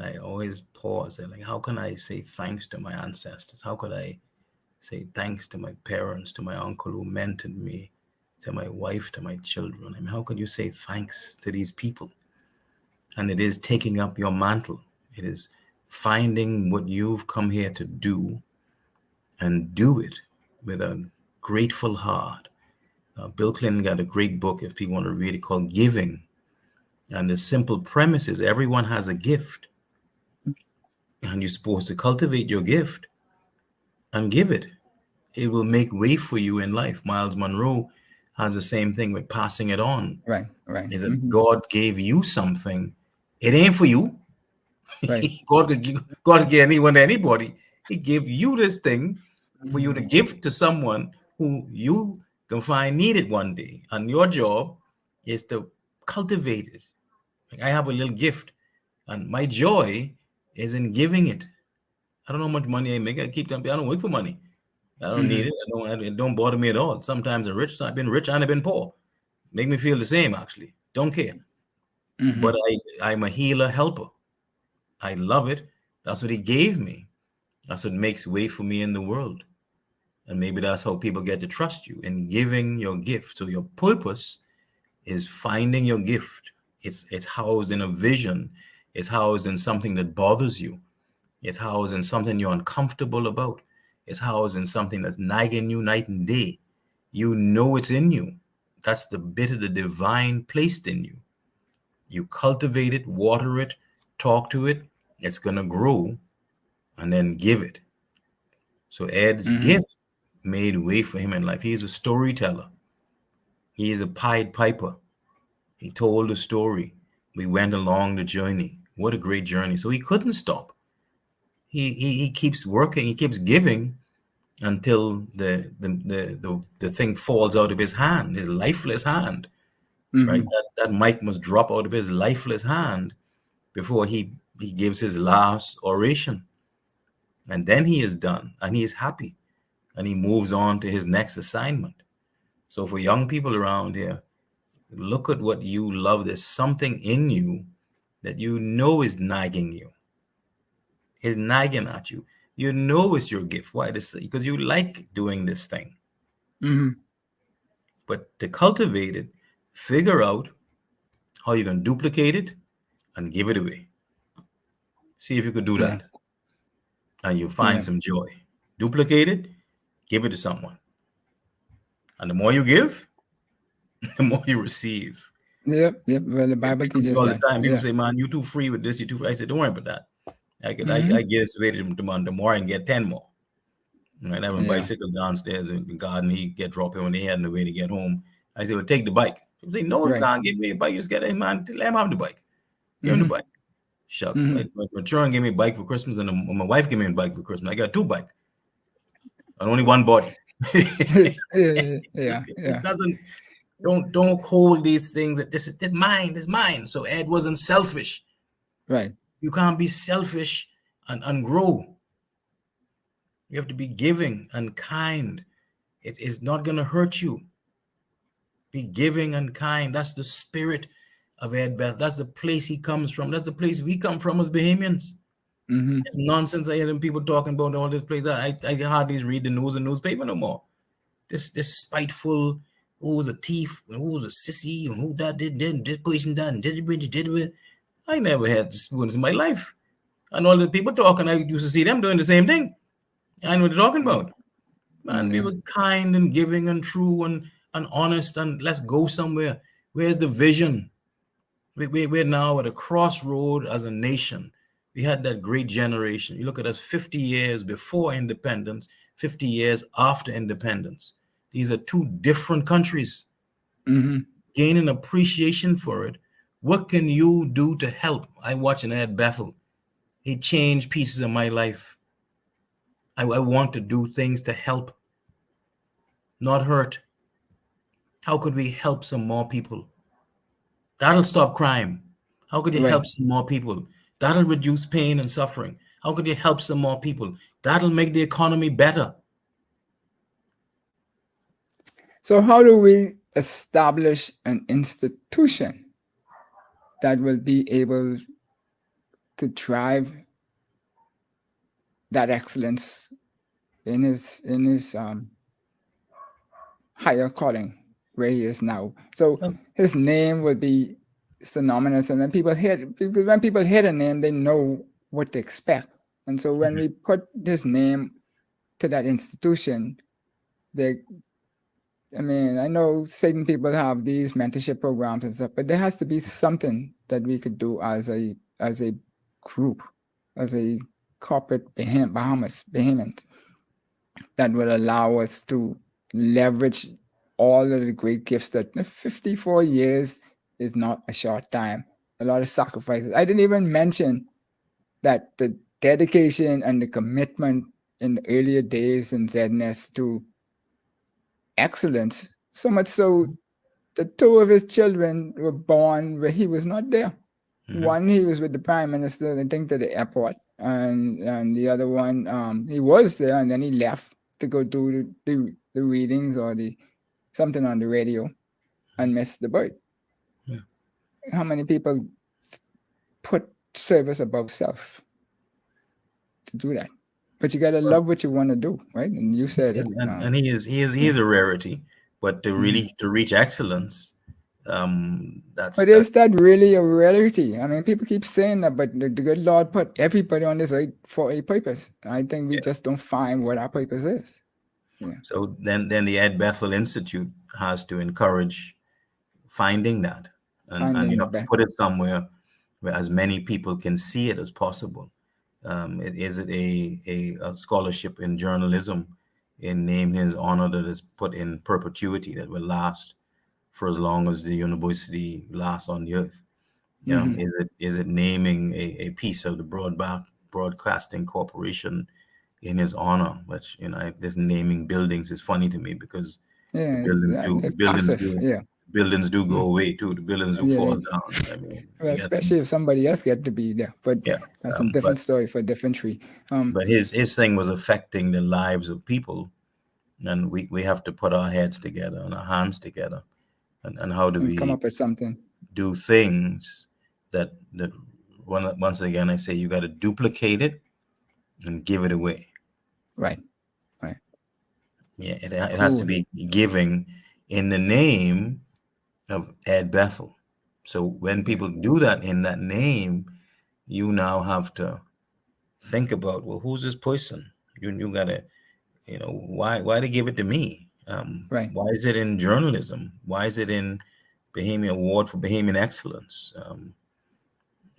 Speaker 3: I always pause and how can I say thanks to my ancestors? How could I say thanks to my parents, to my uncle who mentored me, to my wife, to my children? I mean, how could you say thanks to these people? And it is taking up your mantle. It is finding what you've come here to do and do it with a grateful heart. Bill Clinton got a great book, if people want to read it, called Giving. And the simple premise is everyone has a gift. And you're supposed to cultivate your gift and give it. It will make way for you in life. Miles Monroe has the same thing with passing it on.
Speaker 1: Right.
Speaker 3: Is that God gave you something. It ain't for you.
Speaker 1: Right.
Speaker 3: God could give anyone to anybody. He gave you this thing for you to give to someone who you can find needed one day. And your job is to cultivate it. Like I have a little gift, and my joy is in giving it. I don't know how much money I make. I don't work for money. I don't need it. It don't bother me at all. Sometimes I'm rich. I've been rich and I've been poor. Make me feel the same, actually. Don't care. But I'm a healer helper. I love it. That's what he gave me. That's what makes way for me in the world. And maybe that's how people get to trust you in giving your gift. So your purpose is finding your gift. It's housed in a vision. It's housed in something that bothers you. It's housed in something you're uncomfortable about. It's housed in something that's nagging you night and day. You know it's in you. That's the bit of the divine placed in you. You cultivate it, water it, talk to it. It's going to grow, and then give it. So Ed's gift made way for him in life. He's a storyteller. He is a Pied Piper. He told a story. We went along the journey. What a great journey. So he couldn't stop. He keeps working. He keeps giving until the thing falls out of his hand, his lifeless hand. right? That mic must drop out of his lifeless hand before he gives his last oration. And then he is done and he is happy and he moves on to his next assignment. So for young people around here, look at what you love. There's something in you that you know is nagging you, is nagging at you. You know it's your gift. Why? Because you like doing this thing. But to cultivate it, figure out how you can duplicate it and give it away. See if you could do that. And you find some joy. Duplicate it, give it to someone. And the more you give, the more you receive.
Speaker 1: Yep. Well, the Bible teaches
Speaker 3: all
Speaker 1: that.
Speaker 3: the time. People say, man, you're too free with this, you're too free. I said, don't worry about that. I get this way the more I can get 10 more. Right? I have a bicycle downstairs in the garden. He get drop in when he had no way to get home. I said, well, take the bike. People say, no, you can't give me a bike. You just get it, man. Let him have the bike. Give him the bike. Shucks. My children gave me a bike for Christmas, and my wife gave me a bike for Christmas. I got 2 bikes and only 1 body. It doesn't. Don't hold these things that this is mine. So Ed wasn't selfish.
Speaker 1: Right.
Speaker 3: You can't be selfish and grow. You have to be giving and kind. It is not going to hurt you. Be giving and kind. That's the spirit of Ed Bethel. That's the place he comes from. That's the place we come from as Bahamians. It's nonsense. I hear people talking about all this place. I hardly read the news and newspaper no more. This spiteful, who was a thief, and who was a sissy, and who that did this person that and did it. I never had this once in my life. And all the people talking, I used to see them doing the same thing. I know what they're talking about. Man, people kind and giving and true and honest, and let's go somewhere. Where's the vision? We're now at a crossroad as a nation. We had that great generation. You look at us 50 years before independence, 50 years after independence. These are 2 different countries. Gain an appreciation for it. What can you do to help? I watch an Ed Bethel. He changed pieces of my life. I want to do things to help, not hurt. How could we help some more people? That'll stop crime. How could you help some more people? That'll reduce pain and suffering. How could you help some more people? That'll make the economy better.
Speaker 1: So how do we establish an institution that will be able to drive that excellence in his higher calling where he is now? So his name will be synonymous, and when people hear the name, they know what to expect. And so when we put his name to that institution, I know certain people have these mentorship programs and stuff, but there has to be something that we could do as a group, as a corporate Bahamas that will allow us to leverage all of the great gifts that 54 years is not a short time. A lot of sacrifices. I didn't even mention that the dedication and the commitment in the earlier days in ZNS to excellence, so much so the 2 of his children were born where he was not there. One, he was with the Prime Minister, I think, to the airport, and the other one, he was there and then he left to go do the readings or something on the radio and missed the birth. How many people put service above self to do that? But you gotta love what you want to do, right? And you said it.
Speaker 3: And he is a rarity, but to reach excellence,
Speaker 1: But is that really a rarity? I mean, people keep saying that, but the good Lord put everybody on this earth for a purpose. I think we just don't find what our purpose is.
Speaker 3: So then the Ed Bethel Institute has to encourage finding that, and you have to put it somewhere where as many people can see it as possible. Is it a scholarship in journalism in name his honor that is put in perpetuity that will last for as long as the university lasts on the earth? Is it naming a piece of the Broadcasting Corporation in his honor? Which this naming buildings is funny to me because the buildings do buildings do go away too. The buildings do fall down. I mean,
Speaker 1: well, especially if somebody else get to be there. But that's a different story for a different tree.
Speaker 3: But his thing was affecting the lives of people, and we have to put our heads together and our hands together, and how do we
Speaker 1: come up with something?
Speaker 3: Do things that once again I say you got to duplicate it and give it away.
Speaker 1: Right.
Speaker 3: Yeah, it has to be giving in the name of Ed Bethel. So when people do that in that name, you now have to think about, well, who's this person? You gotta, why they give it to me?
Speaker 1: Right.
Speaker 3: Why is it in journalism? Why is it in Bahamian Award for Bahamian Excellence?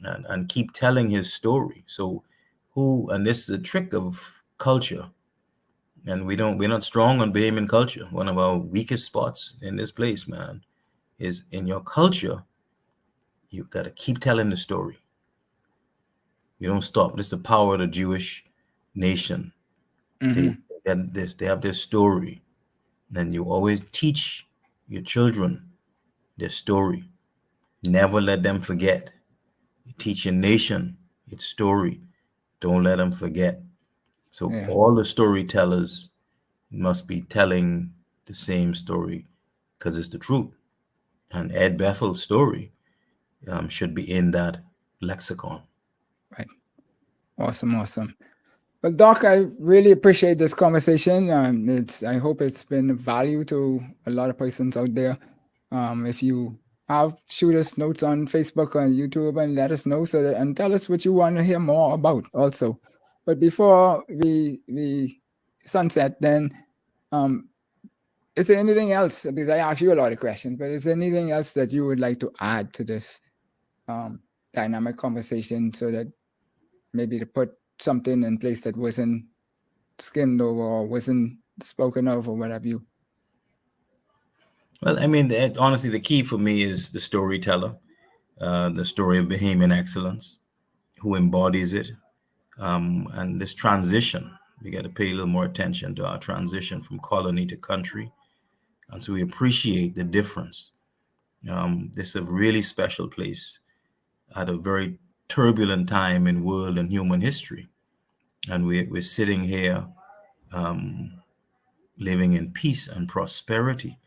Speaker 3: And keep telling his story. So and this is a trick of culture. And we're not strong on Bahamian culture. One of our weakest spots in this place, man, is in your culture. You got to keep telling the story. You don't stop. This is the power of the Jewish nation. They have this story. And you always teach your children their story. Never let them forget. You teach your nation its story. Don't let them forget. So all the storytellers must be telling the same story because it's the truth. And Ed Bethel's story should be in that lexicon.
Speaker 1: Right. Awesome. Well, Doc, I really appreciate this conversation. I hope it's been of value to a lot of persons out there. If you have, shoot us notes on Facebook or YouTube and let us know and tell us what you want to hear more about also. But before we sunset, then is there anything else? Because I asked you a lot of questions, but is there anything else that you would like to add to this dynamic conversation so that maybe to put something in place that wasn't skimmed over or wasn't spoken of or what have you?
Speaker 3: Well, I mean, honestly, the key for me is the storyteller, the story of Bahamian excellence, who embodies it. And this transition, we got to pay a little more attention to our transition from colony to country. And so we appreciate the difference. This is a really special place at a very turbulent time in world and human history. And we're sitting here living in peace and prosperity.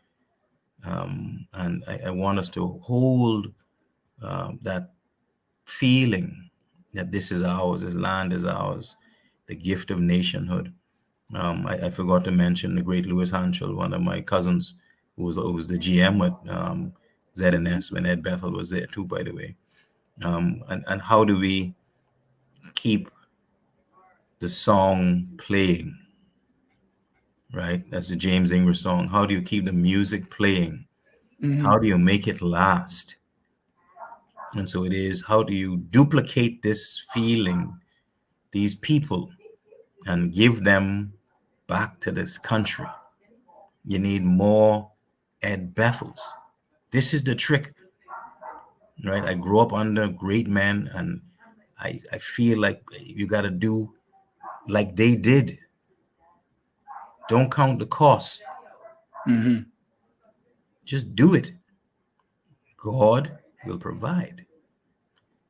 Speaker 3: And I want us to hold that feeling that this is ours, this land is ours, the gift of nationhood. I forgot to mention the great Louis Hanschel, one of my cousins, who was the GM at ZNS when Ed Bethel was there too, by the way. And how do we keep the song playing, right? That's the James English song. How do you keep the music playing? How do you make it last? And so it is, how do you duplicate this feeling, these people, and give them back to this country? You need more Ed Bethels. This is the trick, right? I grew up under great men, and I feel like you got to do like they did. Don't count the cost. Just do it. God will provide.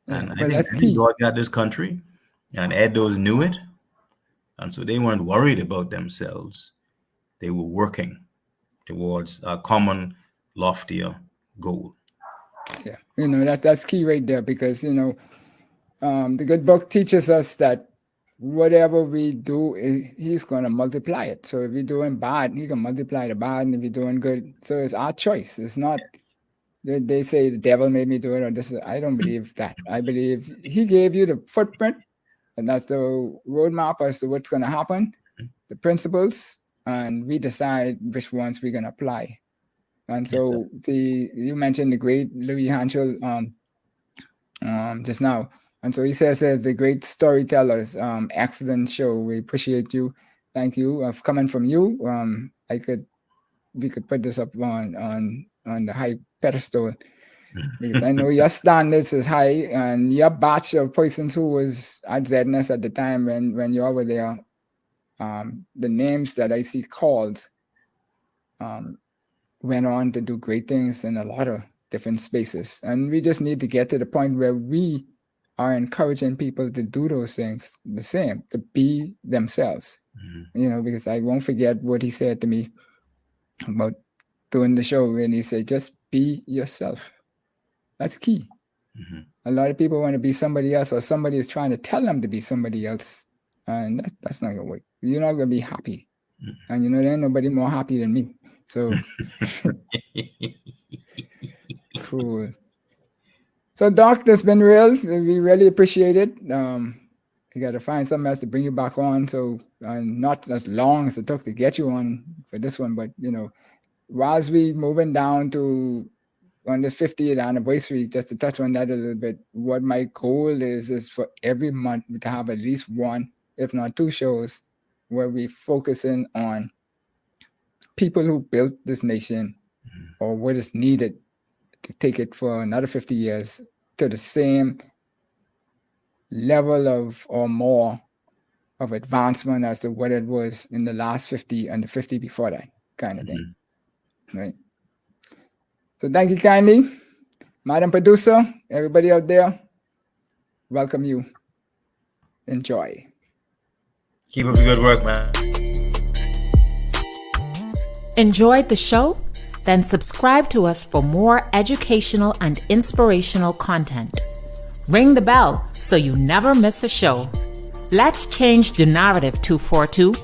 Speaker 3: And I think God got this country, and Edos knew it. And so they weren't worried about themselves. They were working towards a common, loftier goal.
Speaker 1: Yeah, that's key right there, because, the good book teaches us that whatever we do, he's going to multiply it. So if you're doing bad, he can multiply the bad, and if you're doing good, so it's our choice. It's not, they say the devil made me do it, or this. I don't believe that. I believe he gave you the footprint, and that's the roadmap as to what's going to happen, the principles, and we decide which ones we're going to apply. And so you mentioned the great Louis Hanschel just now. And so he says the great storytellers, excellent show. We appreciate you. Thank you. Coming from you, we could put this up on the high pedestal, because I know your standards is high, and your batch of persons who was at ZNS at the time when you all were there, the names that I see called went on to do great things in a lot of different spaces. And we just need to get to the point where we are encouraging people to do those things the same, to be themselves. You know, because I won't forget what he said to me about doing the show when he said, just be yourself. That's key. A lot of people want to be somebody else, or somebody is trying to tell them to be somebody else. And that's not going to work. You're not going to be happy. And you know, there ain't nobody more happy than me. So, cool. So, Doc, that's been real. We really appreciate it. You got to find something else to bring you back on. So, not as long as it took to get you on for this one, but, you know, whilst we moving down to on this 50th anniversary, just to touch on that a little bit, what my goal is for every month to have at least one, if not two shows where we focusing on people who built this nation or what is needed to take it for another 50 years to the same level of or more of advancement as to what it was in the last 50 and the 50 before that kind of thing. Right. So thank you kindly. Madam Producer, everybody out there, welcome you. Enjoy.
Speaker 3: Keep up the good work, man.
Speaker 2: Enjoyed the show? Then subscribe to us for more educational and inspirational content. Ring the bell so you never miss a show. Let's change the narrative 242.